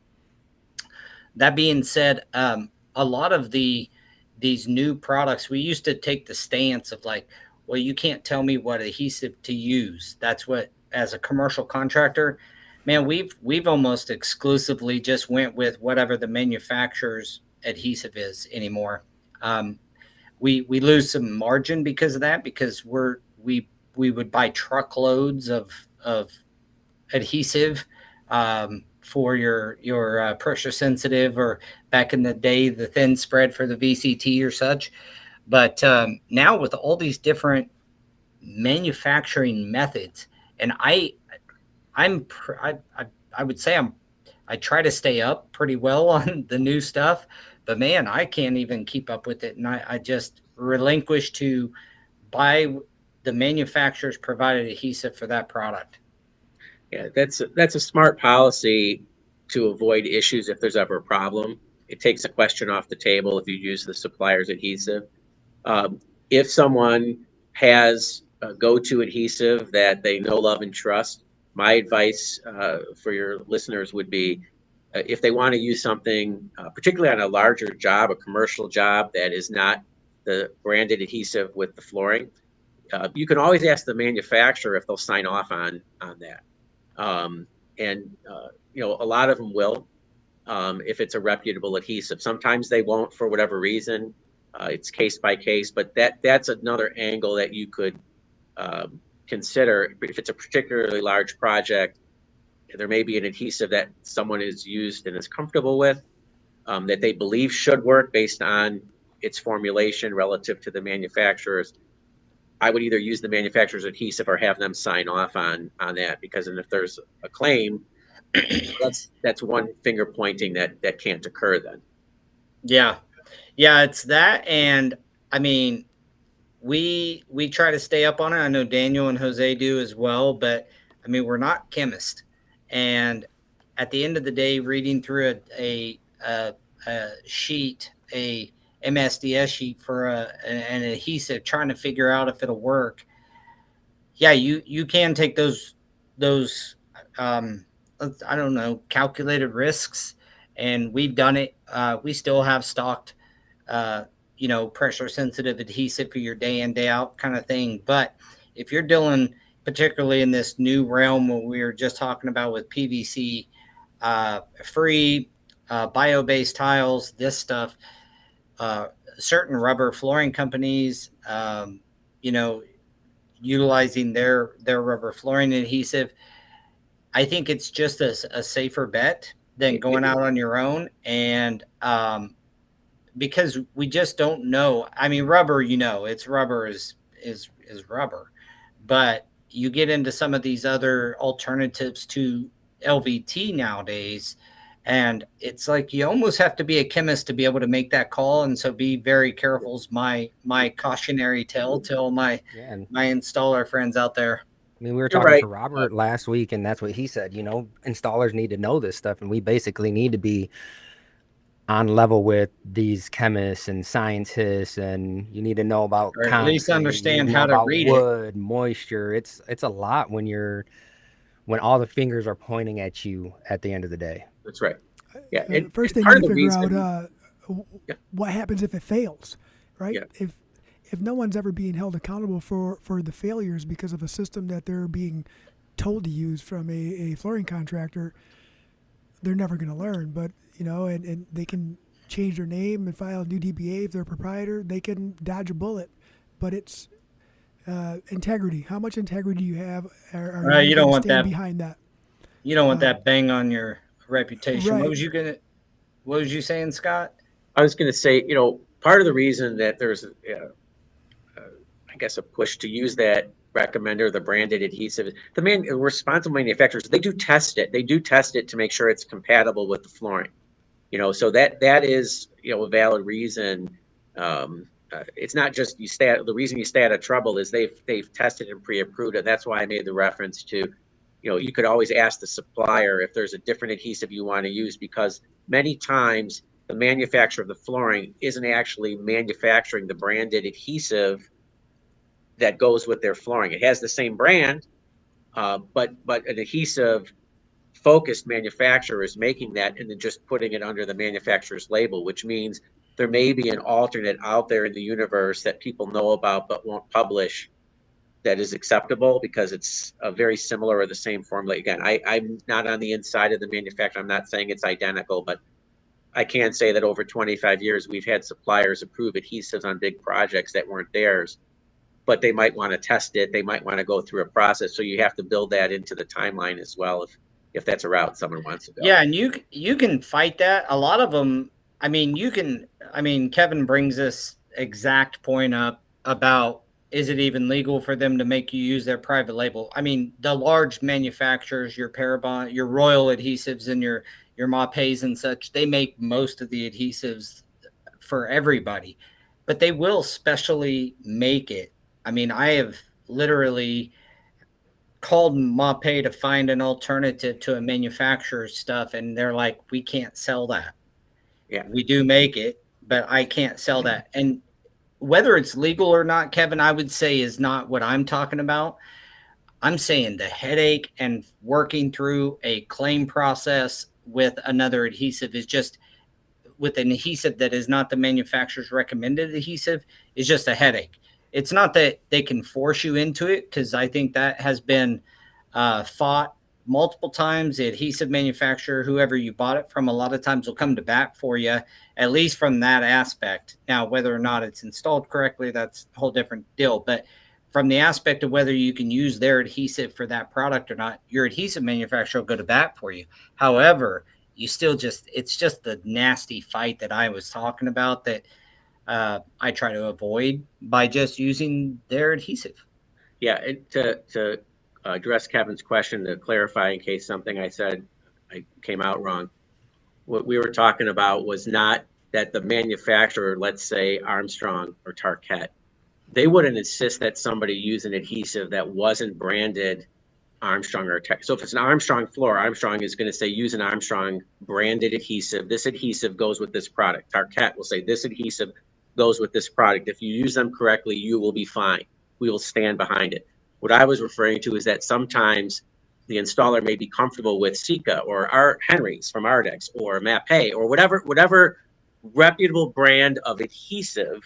B: That being said, a lot of these new products, we used to take the stance of like, well, you can't tell me what adhesive to use. That's what, as a commercial contractor, man, we've almost exclusively just went with whatever the manufacturer's adhesive is anymore. We lose some margin because of that, because we would buy truckloads of adhesive for your pressure sensitive, or back in the day the thin spread for the VCT or such. But now with all these different manufacturing methods, and I would say I try to stay up pretty well on the new stuff, but man, I can't even keep up with it, and I just relinquish to buy the manufacturer's provided adhesive for that product.
E: Yeah, that's a smart policy to avoid issues if there's ever a problem. It takes a question off the table if you use the supplier's adhesive. If someone has a go-to adhesive that they know, love, and trust, my advice for your listeners would be, if they want to use something, particularly on a larger job, a commercial job that is not the branded adhesive with the flooring, you can always ask the manufacturer if they'll sign off on that. And a lot of them will, if it's a reputable adhesive. Sometimes they won't for whatever reason. It's case by case, but that's another angle that you could consider. If it's a particularly large project, there may be an adhesive that someone has used and is comfortable with, that they believe should work based on its formulation relative to the manufacturer's. I would either use the manufacturer's adhesive or have them sign off on that, because if there's a claim, that's one finger pointing that can't occur then.
B: Yeah, it's that, and I mean, we try to stay up on it. I know Daniel and Jose do as well, but I mean, we're not chemists, and at the end of the day, reading through a sheet, a MSDS sheet for an adhesive, trying to figure out if it'll work. Yeah, you can take those I don't know, calculated risks, and we've done it. We still have stocked pressure sensitive adhesive for your day in, day out kind of thing. But if you're dealing particularly in this new realm what we were just talking about with PVC free, bio-based tiles, this stuff, certain rubber flooring companies, you know, utilizing their rubber flooring adhesive. I think it's just a safer bet than going out on your own. And because we just don't know. I mean, rubber, you know, it's rubber is rubber, but you get into some of these other alternatives to LVT nowadays, and it's like you almost have to be a chemist to be able to make that call. And so be very careful is my cautionary tale to my
C: Yeah, and
B: my installer friends out there.
C: I mean, we were
E: You're
C: talking
E: right.
C: to Robert last week, and that's what he said. You know, installers need to know this stuff, and we basically need to be on level with these chemists and scientists, and you need to know about
B: Or at least
C: concrete, you need
B: understand
C: to know
B: how to
C: about
B: read it.
C: wood, moisture. It's a lot when all the fingers are pointing at you at the end of the day.
E: That's right. Yeah. And
D: First, they
E: part
D: need
E: of
D: to
E: the
D: figure
E: reason,
D: out what happens if it fails, right?
E: Yeah.
D: If no one's ever being held accountable for the failures because of a system that they're being told to use from a flooring contractor, they're never going to learn. But you know, and they can change their name and file a new DBA if they're a proprietor. They can dodge a bullet, but it's integrity. How much integrity do you have? Are
B: You
D: you
B: don't
D: going to
B: want
D: stand
B: that.
D: behind that?
B: You don't want that bang on your reputation.
D: Right.
B: What was you saying, Scott?
E: I was going to say, you know, part of the reason that there's, I guess, a push to use that recommender, the branded adhesive, responsible manufacturers, they do test it. They do test it to make sure it's compatible with the flooring. You know, so that is, you know, a valid reason. It's not just the reason you stay out of trouble is they've tested and pre-approved it. That's why I made the reference to, you know, you could always ask the supplier if there's a different adhesive you want to use, because many times the manufacturer of the flooring isn't actually manufacturing the branded adhesive that goes with their flooring. It has the same brand, but an adhesive focused manufacturer is making that and then just putting it under the manufacturer's label, which means there may be an alternate out there in the universe that people know about but won't publish that is acceptable because it's a very similar or the same formula. Again, I'm not on the inside of the manufacturer. I'm not saying it's identical, but I can say that over 25 years, we've had suppliers approve adhesives on big projects that weren't theirs, but they might want to test it. They might want to go through a process. So you have to build that into the timeline as well if that's a route someone wants to go.
B: Yeah, and you can fight that. A lot of them, I mean, Kevin brings this exact point up about, is it even legal for them to make you use their private label? I mean, the large manufacturers, your Parabon, your Royal adhesives and your Mapes and such, they make most of the adhesives for everybody, but they will specially make it. I mean, I have literally called Mape to find an alternative to a manufacturer's stuff, and they're like, we can't sell that.
E: Yeah.
B: We do make it, but I can't sell that. And whether it's legal or not, Kevin, I would say is not what I'm talking about. I'm saying the headache and working through a claim process with another adhesive is just, with an adhesive that is not the manufacturer's recommended adhesive, is just a headache. It's not that they can force you into it, because I think that has been fought multiple times. The adhesive manufacturer, whoever you bought it from, a lot of times will come to bat for you, at least from that aspect. Now, whether or not it's installed correctly, that's a whole different deal. But from the aspect of whether you can use their adhesive for that product or not, your adhesive manufacturer will go to bat for you. However, you still it's just the nasty fight that I was talking about that I try to avoid by just using their adhesive.
E: Yeah, and to address Kevin's question, to clarify in case something I said I came out wrong, what we were talking about was not that the manufacturer, let's say Armstrong or Tarkett, they wouldn't insist that somebody use an adhesive that wasn't branded Armstrong or Tech. So if it's an Armstrong floor, Armstrong is going to say use an Armstrong branded adhesive. This adhesive goes with this product. Tarkett will say this adhesive goes with this product. If you use them correctly, you will be fine. We will stand behind it. What I was referring to is that sometimes the installer may be comfortable with Sika or Henry's from Ardex or Mape or whatever reputable brand of adhesive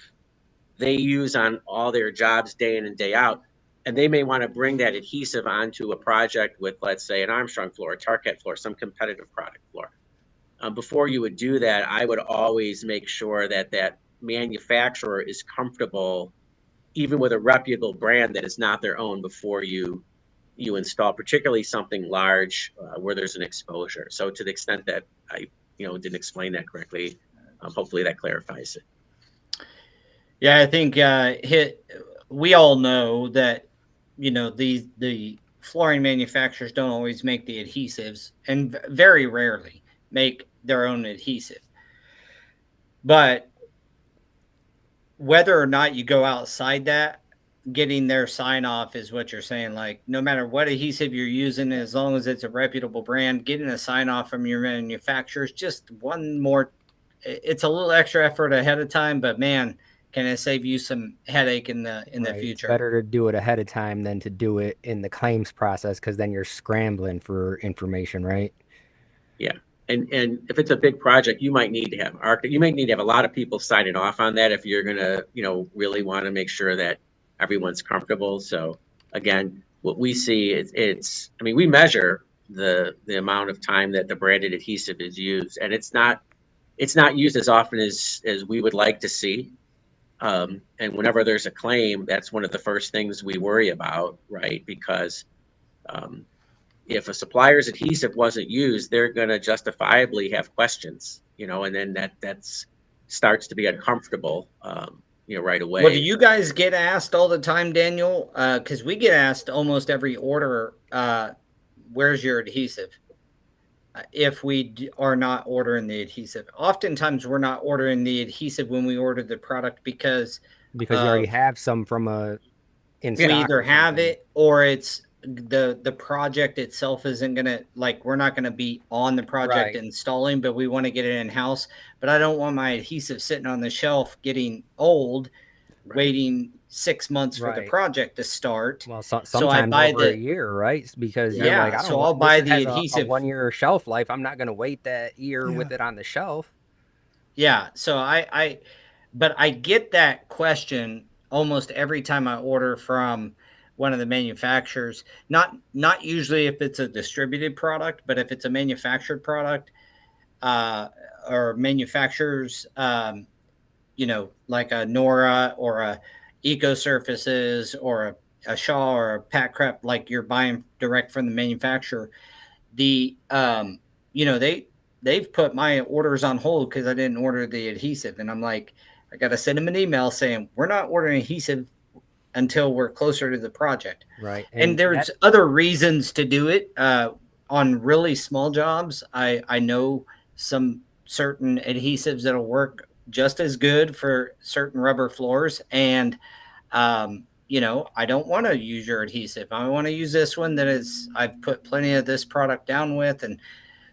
E: they use on all their jobs day in and day out. And they may want to bring that adhesive onto a project with, let's say, an Armstrong floor, a Target floor, some competitive product floor. Before you would do that, I would always make sure that that manufacturer is comfortable, even with a reputable brand that is not their own, before you install, particularly something large where there's an exposure. So to the extent that I didn't explain that correctly, hopefully that clarifies it.
B: Yeah, I think we all know that the flooring manufacturers don't always make the adhesives, and very rarely make their own adhesive. But whether or not you go outside that, getting their sign off is what you're saying. Like, no matter what adhesive you're using, as long as it's a reputable brand, getting a sign off from your manufacturer is just one more. It's a little extra effort ahead of time, but man, can it save you some headache in the future?
C: It's better to do it ahead of time than to do it in the claims process, because then you're scrambling for information, right?
E: Yeah. And if it's a big project, you might need to have a lot of people signing off on that if you're gonna, really want to make sure that everyone's comfortable. So again, what we see is we measure the amount of time that the branded adhesive is used, and it's not used as often as we would like to see. And whenever there's a claim, that's one of the first things we worry about, right? Because if a supplier's adhesive wasn't used, they're going to justifiably have questions, and then that starts to be uncomfortable, right away.
B: Well, do you guys get asked all the time, Daniel? Because we get asked almost every order, where's your adhesive? If we are not ordering the adhesive. Oftentimes we're not ordering the adhesive when we order the product because
C: you already have some from in
B: we either have it, or it's the project itself isn't gonna, like, we're not gonna be on the project installing, but we want to get it in house. But I don't want my adhesive sitting on the shelf getting old, waiting 6 months for the project to start.
C: Well, sometimes I buy over a year, right? Because you're like,
B: I'll buy the adhesive.
C: A 1 year shelf life. I'm not going to wait that year with it on the shelf.
B: Yeah. So but I get that question almost every time I order from one of the manufacturers. Not usually if it's a distributed product, but if it's a manufactured product, or manufacturers, like a Nora or a Eco Surfaces or a Shaw or a Pat Crep, like you're buying direct from the manufacturer. They've put my orders on hold because I didn't order the adhesive. And I'm like, I got to send them an email saying, we're not ordering adhesive until we're closer to the project.
C: Right.
B: And there's other reasons to do it. On really small jobs, I know some certain adhesives that'll work just as good for certain rubber floors. And, I don't want to use your adhesive. I want to use this one I've put plenty of this product down with. And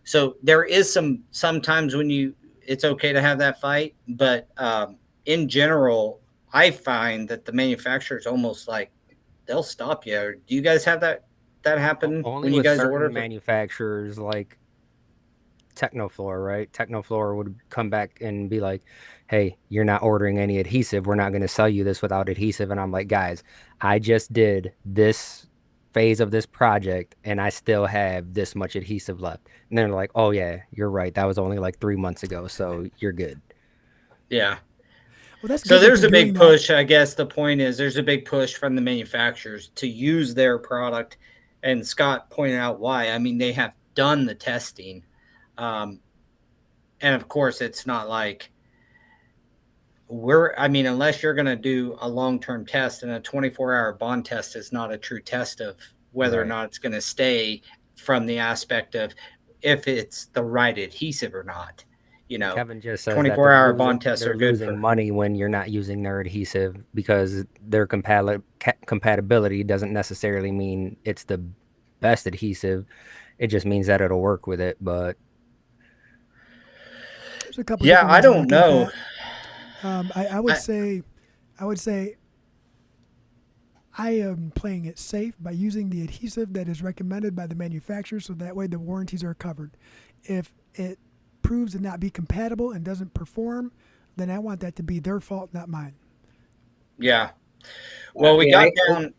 B: so there is sometimes when it's okay to have that fight, but in general, I find that the manufacturers almost like they'll stop you. Do you guys have that happen
C: only
B: when you guys order?
C: Manufacturers like Technoflor, right? Technoflor would come back and be like, hey, you're not ordering any adhesive. We're not going to sell you this without adhesive. And I'm like, guys, I just did this phase of this project and I still have this much adhesive left. And they're like, oh yeah, you're right. That was only like 3 months ago. So you're good.
B: Yeah.
D: Well, that's
B: so there's a big push. I guess the point is there's a big push from the manufacturers to use their product. And Scott pointed out why. I mean, they have done the testing. And of course, it's not like unless you're going to do a long-term test, and a 24-hour bond test is not a true test of whether or not it's going to stay, from the aspect of if it's the right adhesive or not.
C: Kevin just says
B: 24-hour bond tests are good
C: for money when you're not using their adhesive, because their compatibility doesn't necessarily mean it's the best adhesive. It just means that it'll work with it. But
D: there's a couple.
B: Yeah, I don't know.
D: I would say I am playing it safe by using the adhesive that is recommended by the manufacturer, so that way the warranties are covered. If it proves to not be compatible and doesn't perform, then I want that to be their fault, not mine.
B: Yeah. Well, we got down.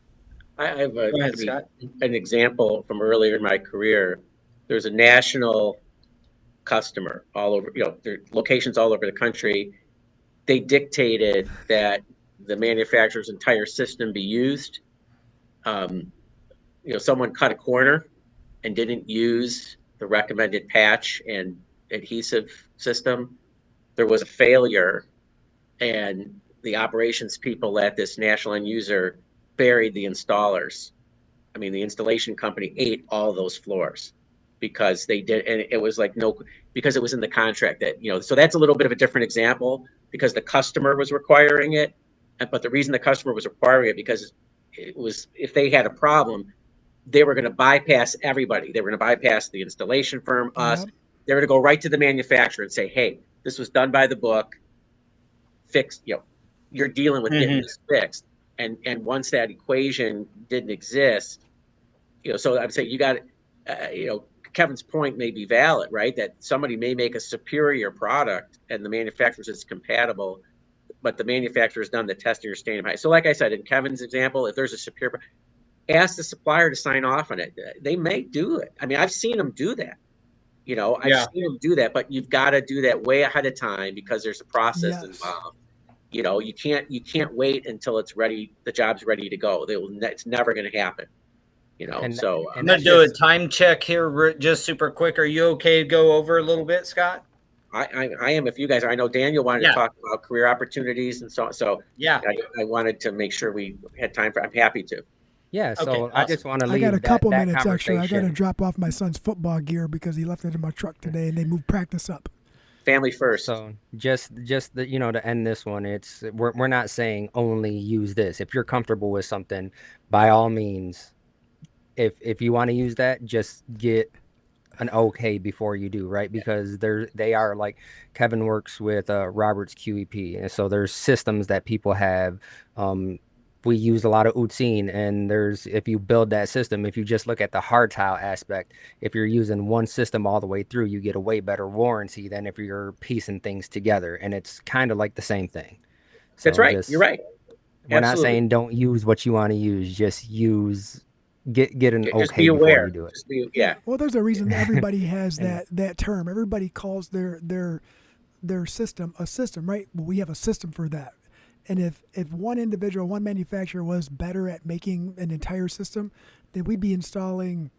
E: I have
B: Go ahead, Scott.
E: an example from earlier in my career. There's a national customer all over, there are locations all over the country. They dictated that the manufacturer's entire system be used. Um, someone cut a corner and didn't use the recommended patch and adhesive system. There was a failure, and the operations people at this national end user buried the installers. I mean, the installation company ate all those floors because they did, and it was like no, because it was in the contract that, so that's a little bit of a different example because the customer was requiring it. But the reason the customer was requiring it because it was, if they had a problem, they were going to bypass everybody. They were going to bypass the installation firm, us.
D: Yep.
E: They were going to go right to the manufacturer and say, hey, this was done by the book, fixed, you're dealing with getting this fixed. And once that equation didn't exist, so I'm saying you got, Kevin's point may be valid, right? That somebody may make a superior product and the manufacturer is compatible, but the manufacturer has done the testing or standing by. So like I said, in Kevin's example, if there's a superior, ask the supplier to sign off on it. They may do it. I mean, I've seen them do that. I've seen them do that, but you've got to do that way ahead of time because there's a process involved. You can't wait until it's ready. The job's ready to go. It's never going to happen. So
B: I'm going to do a time check here just super quick. Are you okay to go over a little bit, Scott?
E: I am. If you guys are, I know Daniel wanted to talk about career opportunities and so on. So
B: yeah,
E: I wanted to make sure we had time for. I'm happy to.
C: Yeah, so
B: okay, awesome.
C: I just want to leave.
D: I got a couple
C: that
D: minutes extra. I got to
C: conversation.
D: drop off my son's football gear because he left it in my truck today, and they moved practice up.
E: Family first.
C: So just to end this one, we're not saying only use this. If you're comfortable with something, by all means, if you want to use that, just get an okay before you do, right? Because they are, like Kevin works with Robert's QEP, and so there's systems that people have. We use a lot of Utsine, and if you build that system, if you just look at the hard tile aspect, if you're using one system all the way through, you get a way better warranty than if you're piecing things together, and it's kind of like the same thing. So
E: that's right. You're right.
C: We're not saying don't use what you want to use, just get an okay
E: just be aware.
C: Before you do it.
E: Just be,
D: Well, there's a reason everybody has that term. Everybody calls their system a system, right? Well, we have a system for that. And if one individual, one manufacturer was better at making an entire system, then we'd be installing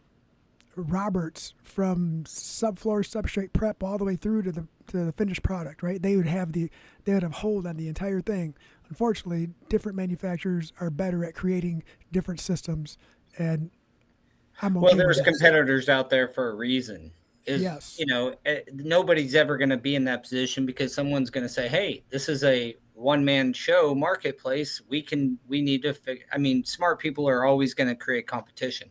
D: Roberts from subfloor, substrate prep all the way through to the finished product, right? They would have hold on the entire thing. Unfortunately, different manufacturers are better at creating different systems, and I'm okay
B: well, there's
D: with that.
B: competitors out there for a reason.
D: Yes.
B: Nobody's ever going to be in that position because someone's going to say, hey, this is a one-man show marketplace. We need to smart people are always going to create competition.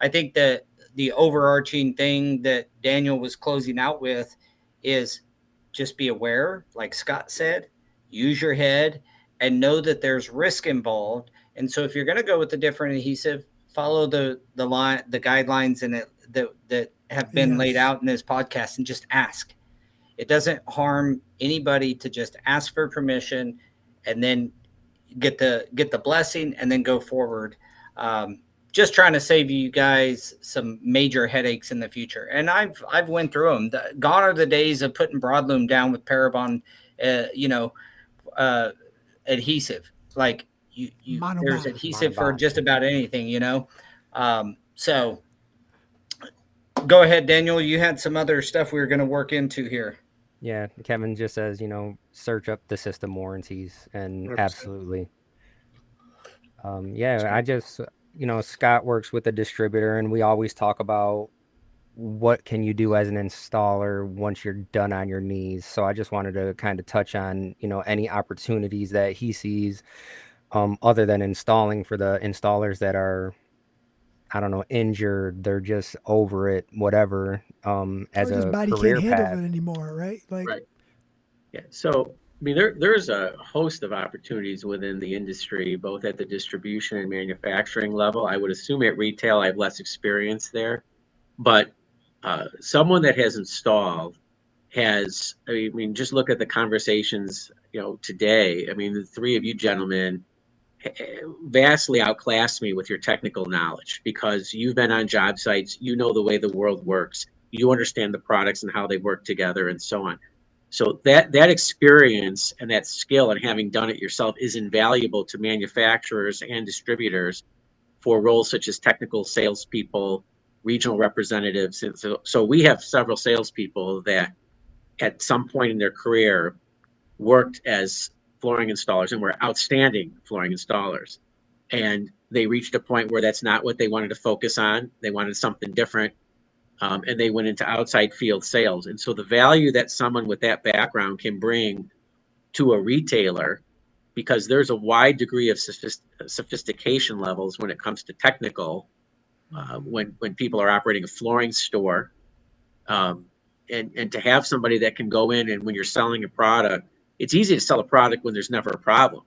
B: I think that the overarching thing that Daniel was closing out with is just be aware, like Scott said, use your head and know that there's risk involved. And so if you're going to go with a different adhesive, follow the guidelines in it that have been laid out in this podcast and just ask. It doesn't harm anybody to just ask for permission and then get the blessing and then go forward. Just trying to save you guys some major headaches in the future. And I've went through them. Gone are the days of putting broadloom down with Parabon, adhesive. Like there's adhesive for just about anything, So go ahead, Daniel. You had some other stuff we were going to work into here.
C: Yeah, Kevin just says, search up the system warranties, and 100%. Absolutely. I just, Scott works with a distributor, and we always talk about what can you do as an installer once you're done on your knees. So I just wanted to kind of touch on, any opportunities that he sees other than installing for the installers that are, I don't know, injured, they're just over it, whatever, as a
D: body
C: career
D: can't
C: path.
D: handle it anymore, right?
E: Right. Yeah. So, there's a host of opportunities within the industry, both at the distribution and manufacturing level. I would assume at retail, I have less experience there, but someone that has installed just look at the conversations, today. The three of you gentlemen vastly outclass me with your technical knowledge, because you've been on job sites, you know the way the world works, you understand the products and how they work together and so on. So that experience and that skill and having done it yourself is invaluable to manufacturers and distributors for roles such as technical salespeople, regional representatives. And so we have several salespeople that at some point in their career worked as flooring installers and were outstanding flooring installers. And they reached a point where that's not what they wanted to focus on. They wanted something different. And they went into outside field sales. And so the value that someone with that background can bring to a retailer, because there's a wide degree of sophistication levels when it comes to technical, when people are operating a flooring store, and to have somebody that can go in, and when you're selling a product, it's easy to sell a product when there's never a problem,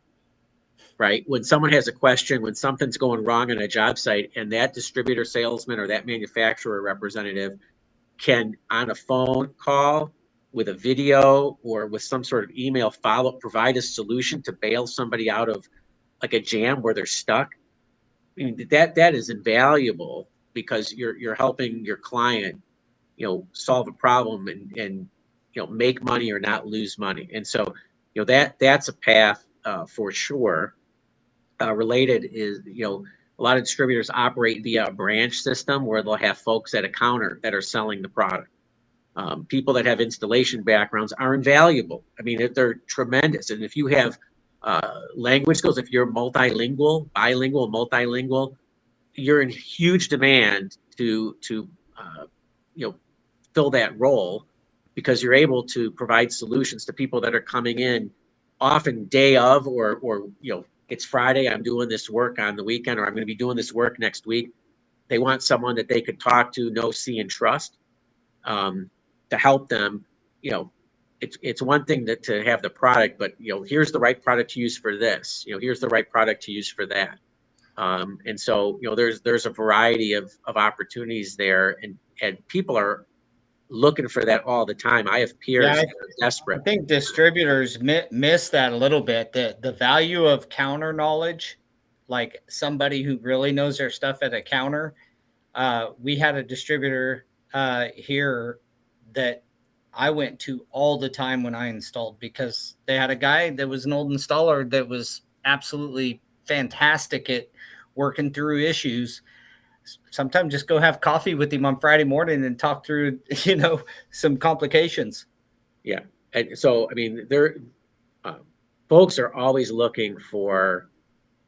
E: right? When someone has a question, when something's going wrong on a job site, and that distributor salesman or that manufacturer representative can, on a phone call, with a video or with some sort of email follow-up, provide a solution to bail somebody out of like a jam where they're stuck. I mean, that is invaluable, because you're helping your client, solve a problem and make money or not lose money. And so, that's a path for sure. Related is, a lot of distributors operate via a branch system where they'll have folks at a counter that are selling the product. People that have installation backgrounds are invaluable. I mean, they're tremendous. And if you have language skills, if you're multilingual, bilingual, multilingual, you're in huge demand to fill that role, because you're able to provide solutions to people that are coming in often day of, or it's Friday, I'm doing this work on the weekend, or I'm going to be doing this work next week. They want someone that they could talk to, know, see, and trust, to help them. It's one thing to have the product, but here's the right product to use for this. Here's the right product to use for that. And so there's a variety of opportunities there, and people are looking for that all the time. I have peers that are desperate.
B: I think distributors miss that a little bit. The value of counter knowledge, like somebody who really knows their stuff at a counter. We had a distributor here that I went to all the time when I installed, because they had a guy that was an old installer that was absolutely fantastic at working through issues. Sometimes just go have coffee with him on Friday morning and talk through, some complications.
E: Yeah. And so, I mean, folks are always looking for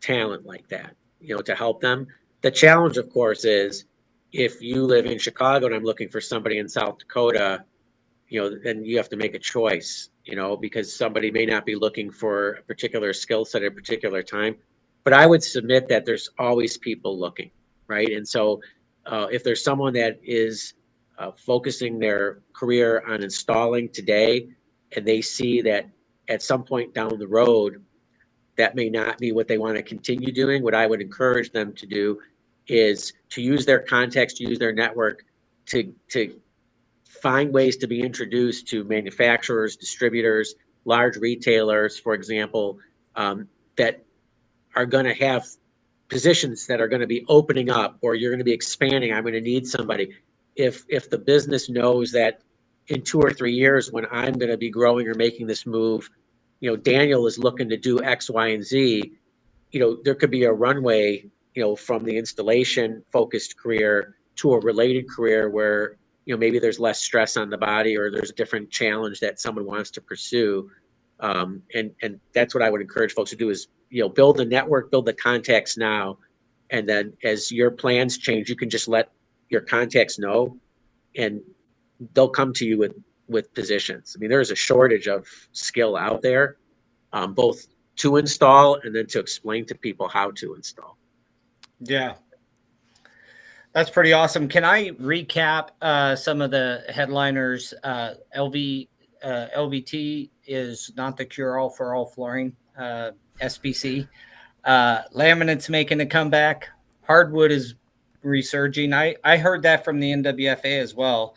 E: talent like that, to help them. The challenge, of course, is if you live in Chicago and I'm looking for somebody in South Dakota, then you have to make a choice, because somebody may not be looking for a particular skill set at a particular time. But I would submit that there's always people looking, right? And so if there's someone that is focusing their career on installing today, and they see that at some point down the road, that may not be what they want to continue doing, what I would encourage them to do is to use their contacts, to use their network, to find ways to be introduced to manufacturers, distributors, large retailers, for example, that are going to have positions that are going to be opening up, or you're going to be expanding. I'm going to need somebody. If the business knows that in 2 or 3 years, when I'm going to be growing or making this move, Daniel is looking to do X, Y, and Z, there could be a runway, from the installation focused career to a related career where, maybe there's less stress on the body, or there's a different challenge that someone wants to pursue. And that's what I would encourage folks to do is, build the network, build the contacts now. And then as your plans change, you can just let your contacts know, and they'll come to you with positions. I mean, there's a shortage of skill out there, both to install and then to explain to people how to install.
B: Yeah. That's pretty awesome. Can I recap some of the headliners? LVT is not the cure-all for all flooring. SBC. Laminate's making a comeback. Hardwood is resurging. I heard that from the NWFA as well.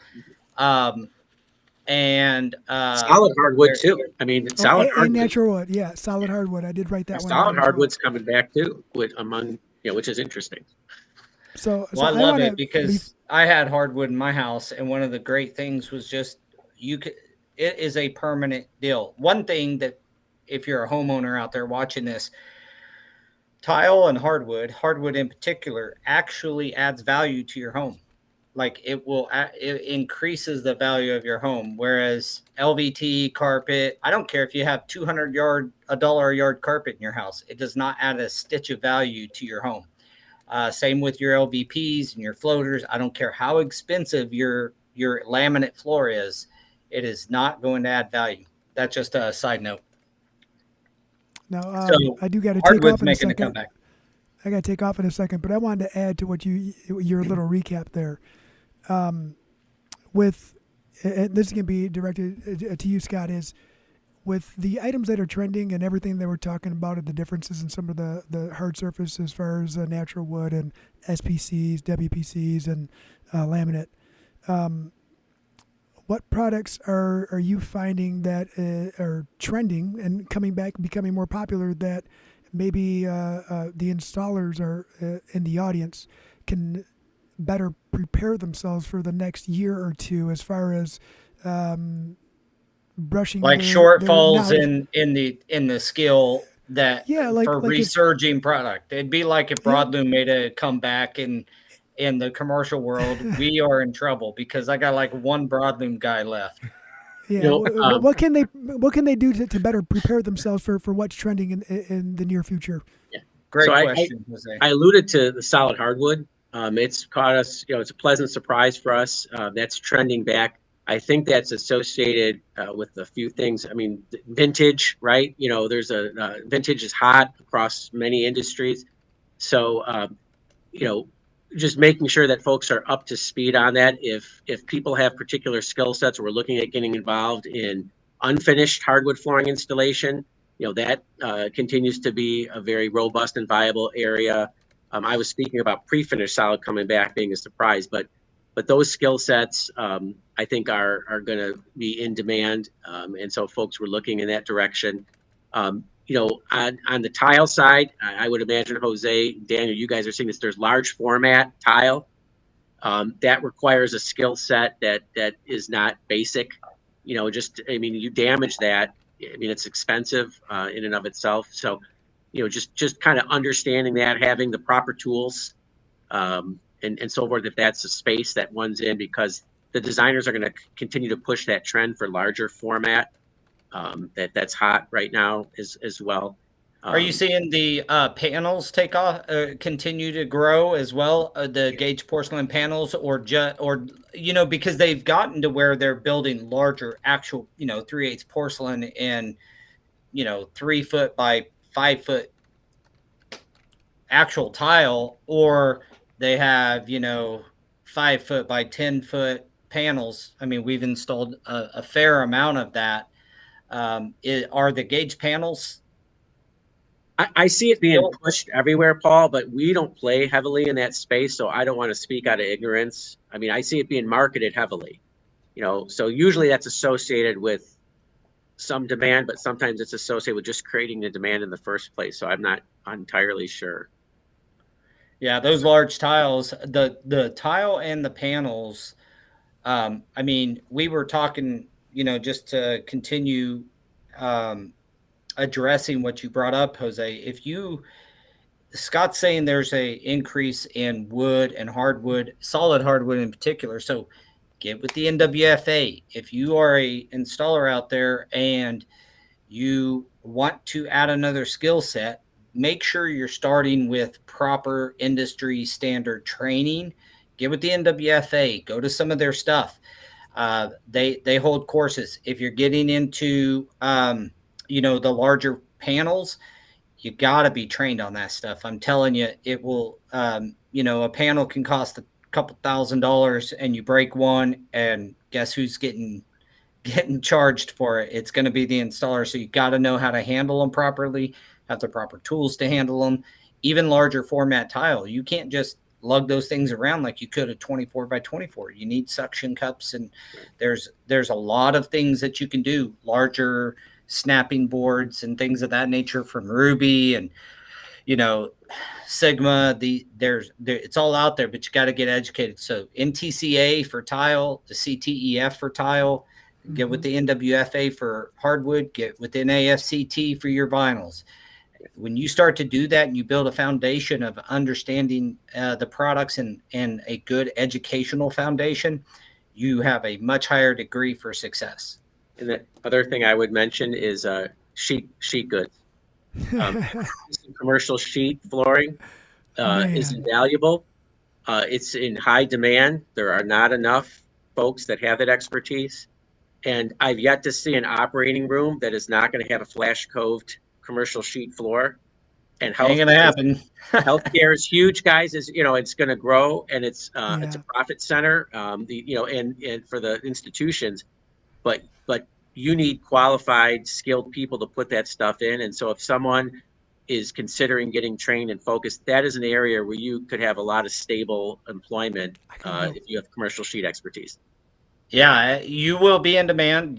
B: and
E: Solid hardwood too. I mean, solid
D: and
E: hardwood.
D: natural wood. Yeah, solid hardwood. I did write that one down.
E: Solid hardwood's coming back too, which is interesting.
D: So
B: I love it
D: be,
B: because I had hardwood in my house, and one of the great things was just it is a permanent deal. One thing that, if you're a homeowner out there watching this, tile and hardwood in particular, actually adds value to your home. Like it increases the value of your home. Whereas LVT carpet, I don't care if you have $200 a yard carpet in your house, it does not add a stitch of value to your home. Same with your LVPs and your floaters. I don't care how expensive your laminate floor is, it is not going to add value. That's just a side note.
D: Now,
B: So
D: I do got to take off in a second. I got to take off in a second, but I wanted to add to what your little recap there. This is going to be directed to you, Scott, is with the items that are trending and everything that we're talking about, the differences in some of the hard surface as far as natural wood and SPCs, WPCs, and laminate. What products are you finding that are trending and becoming more popular that maybe the installers are in the audience can better prepare themselves for the next year or two as far as brushing
B: shortfalls in the skill that for resurging product? It'd be like if broadloom made a comeback in the commercial world. We are in trouble because I got like one broadloom guy left.
D: Yeah, what can they do to better prepare themselves for what's trending in the near future?
E: Yeah,
B: great question, Jose.
E: I alluded to the solid hardwood. It's caught us. It's a pleasant surprise for us. That's trending back. I think that's associated with a few things. I mean, vintage, right? There's vintage is hot across many industries. So, just making sure that folks are up to speed on that. If people have particular skill sets, we're looking at getting involved in unfinished hardwood flooring installation. That continues to be a very robust and viable area. I was speaking about pre-finished solid coming back being a surprise, but those skill sets, I think, are going to be in demand, and so folks were looking in that direction. On the tile side, I would imagine, Jose, Daniel, you guys are seeing this. There's large format tile that requires a skill set that is not basic. You damage that. It's expensive in and of itself. So, just kind of understanding that, having the proper tools, and so forth, if that's a space that one's in, because the designers are going to continue to push that trend for larger format. That's hot right now as well.
B: Are you seeing the panels take off, continue to grow as well? The gauge porcelain panels, or because they've gotten to where they're building larger actual, 3/8 porcelain and 3 foot by 5 foot actual tile, or they have 5 foot by 10 foot panels. I mean, we've installed a fair amount of that. Are the gauge panels?
E: I see it being pushed everywhere, Paul, but we don't play heavily in that space, so I don't want to speak out of ignorance. I see it being marketed heavily, so usually that's associated with some demand, but sometimes it's associated with just creating the demand in the first place. So I'm not entirely sure.
B: Yeah, those large tiles, the tile and the panels. We were talking, just to continue addressing what you brought up, Jose. Scott's saying there's a increase in wood and hardwood, solid hardwood in particular. So get with the NWFA. If you are a installer out there and you want to add another skill set, make sure you're starting with proper industry standard training. Get with the NWFA. Go to some of their stuff. They hold courses. If you're getting into the larger panels, you got to be trained on that stuff. I'm telling you, it will. A panel can cost a couple $1,000, and you break one, and guess who's getting charged for it? It's going to be the installer. So you got to know how to handle them properly, have the proper tools to handle them. Even larger format tile, you can't just lug those things around like you could a 24 by 24. You need suction cups, and there's a lot of things that you can do, larger snapping boards and things of that nature from Ruby and, Sigma. It's all out there, but you got to get educated. So NTCA for tile, the CTEF for tile, get with the NWFA for hardwood, get with NAFCT for your vinyls. When you start to do that and you build a foundation of understanding the products and a good educational foundation, you have a much higher degree for success.
E: And the other thing I would mention is sheet goods. Commercial sheet flooring is invaluable. It's in high demand. There are not enough folks that have that expertise. And I've yet to see an operating room that is not going to have a flash coved commercial sheet floor. And
B: ain't gonna happen.
E: Healthcare is huge, guys. It's going to grow, and it's a profit center. And for the institutions, but you need qualified, skilled people to put that stuff in. And so if someone is considering getting trained and focused, that is an area where you could have a lot of stable employment if you have commercial sheet expertise.
B: Yeah, you will be in demand.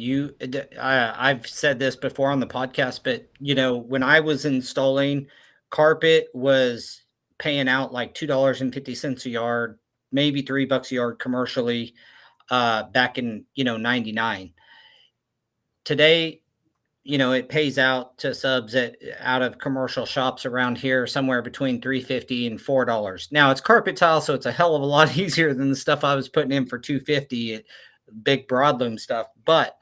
B: I've said this before on the podcast, but when I was installing, carpet was paying out like $2.50 a yard, maybe $3 a yard commercially, back in 99. Today, it pays out to subs out of commercial shops around here somewhere between $3.50 and $4. Now it's carpet tile, so it's a hell of a lot easier than the stuff I was putting in for $2.50. Big broadloom stuff. But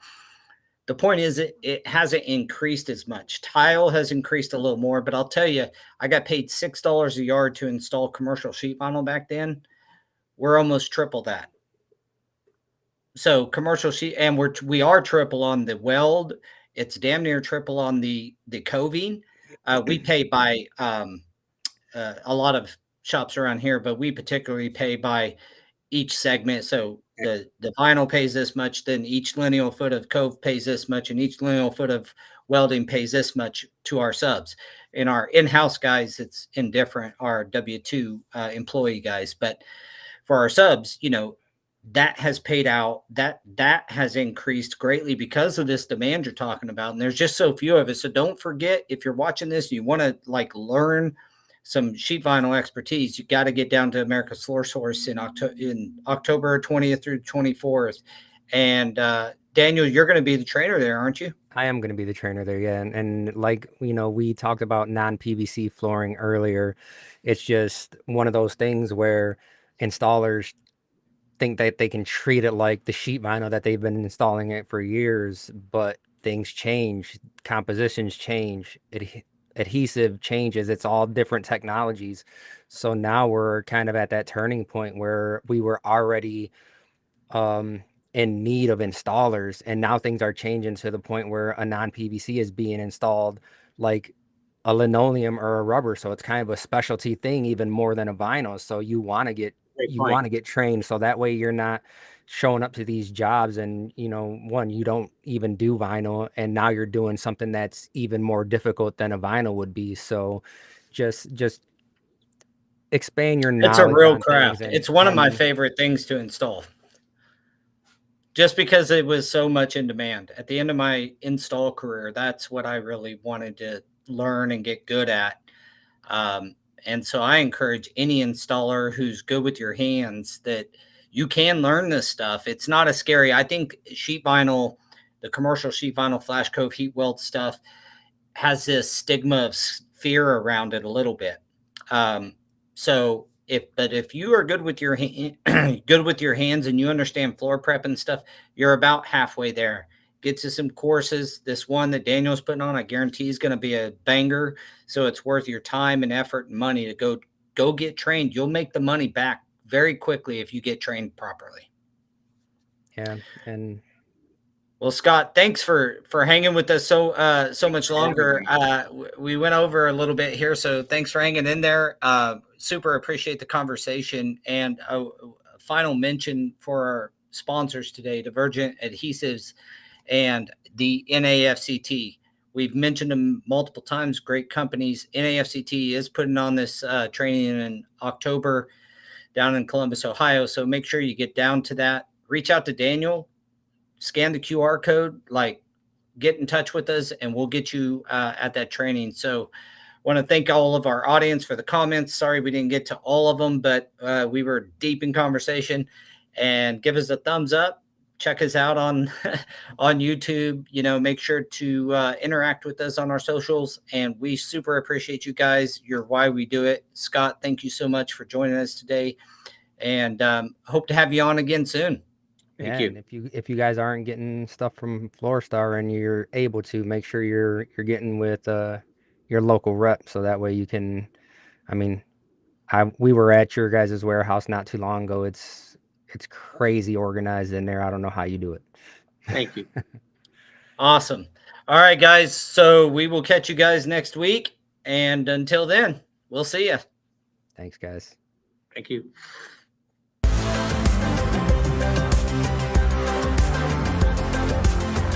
B: the point is it hasn't increased as much. Tile has increased a little more, but I'll tell you, I got paid $6 a yard to install commercial sheet vinyl back then. We're almost triple that. So commercial sheet, and we are triple on the weld. It's damn near triple on the coving. We pay by a lot of shops around here, but we particularly pay by each segment. So the vinyl pays this much, then each lineal foot of cove pays this much, and each lineal foot of welding pays this much to our subs. And our in-house guys, it's indifferent, our W-2 employee guys. But for our subs, that has paid out, that has increased greatly because of this demand you're talking about. And there's just so few of us. So don't forget, if you're watching this, you want to learn some sheet vinyl expertise, you got to get down to America's Floor Source in October 20th through 24th. And Daniel, you're going to be the trainer there, aren't you?
C: I am going to be the trainer there, yeah. And we talked about non-PVC flooring earlier. It's just one of those things where installers think that they can treat it like the sheet vinyl that they've been installing it for years, but things change, compositions change, adhesive changes. It's all different technologies. So now we're kind of at that turning point where we were already in need of installers, and now things are changing to the point where a non-PVC is being installed like a linoleum or a rubber. So it's kind of a specialty thing, even more than a vinyl. So you want to get trained, so that way you're not showing up to these jobs and you don't even do vinyl, and now you're doing something that's even more difficult than a vinyl would be. So just expand your knowledge.
B: It's a real craft. It's one of my favorite things to install, just because it was so much in demand. At the end of my install career, that's what I really wanted to learn and get good at. And so I encourage any installer who's good with your hands that you can learn this stuff. It's not as scary. I think sheet vinyl, the commercial sheet vinyl flash cove heat weld stuff, has this stigma of fear around it a little bit. So if you are good with your hands and you understand floor prep and stuff, you're about halfway there. Get to some courses. This one that Daniel's putting on, I guarantee is going to be a banger. So it's worth your time and effort and money to go get trained. You'll make the money back very quickly if you get trained properly.
C: Yeah. And
B: well, Scott, thanks for hanging with us so much longer. We went over a little bit here, so thanks for hanging in there. Super appreciate the conversation. And a final mention for our sponsors today, Divergent Adhesives and the NAFCT. We've mentioned them multiple times, great companies. NAFCT is putting on this training in October. down in Columbus, Ohio. So make sure you get down to that. Reach out to Daniel, scan the QR code, like get in touch with us, and we'll get you at that training. So want to thank all of our audience for the comments. Sorry we didn't get to all of them, but we were deep in conversation. And give us a thumbs up. Check us out on on YouTube. You know, make sure to interact with us on our socials. And we super appreciate you guys. You're why we do it. Scott, thank you so much for joining us today. And hope to have you on again soon.
E: Thank you.
C: And if you guys aren't getting stuff from Floor Star and you're able to, make sure you're getting with your local rep, so that way you can. I mean, we were at your guys' warehouse not too long ago. It's crazy organized in there. I don't know how you do it.
E: Thank you.
B: Awesome. All right, guys. So we will catch you guys next week. And until then, we'll see you.
C: Thanks, guys.
E: Thank you.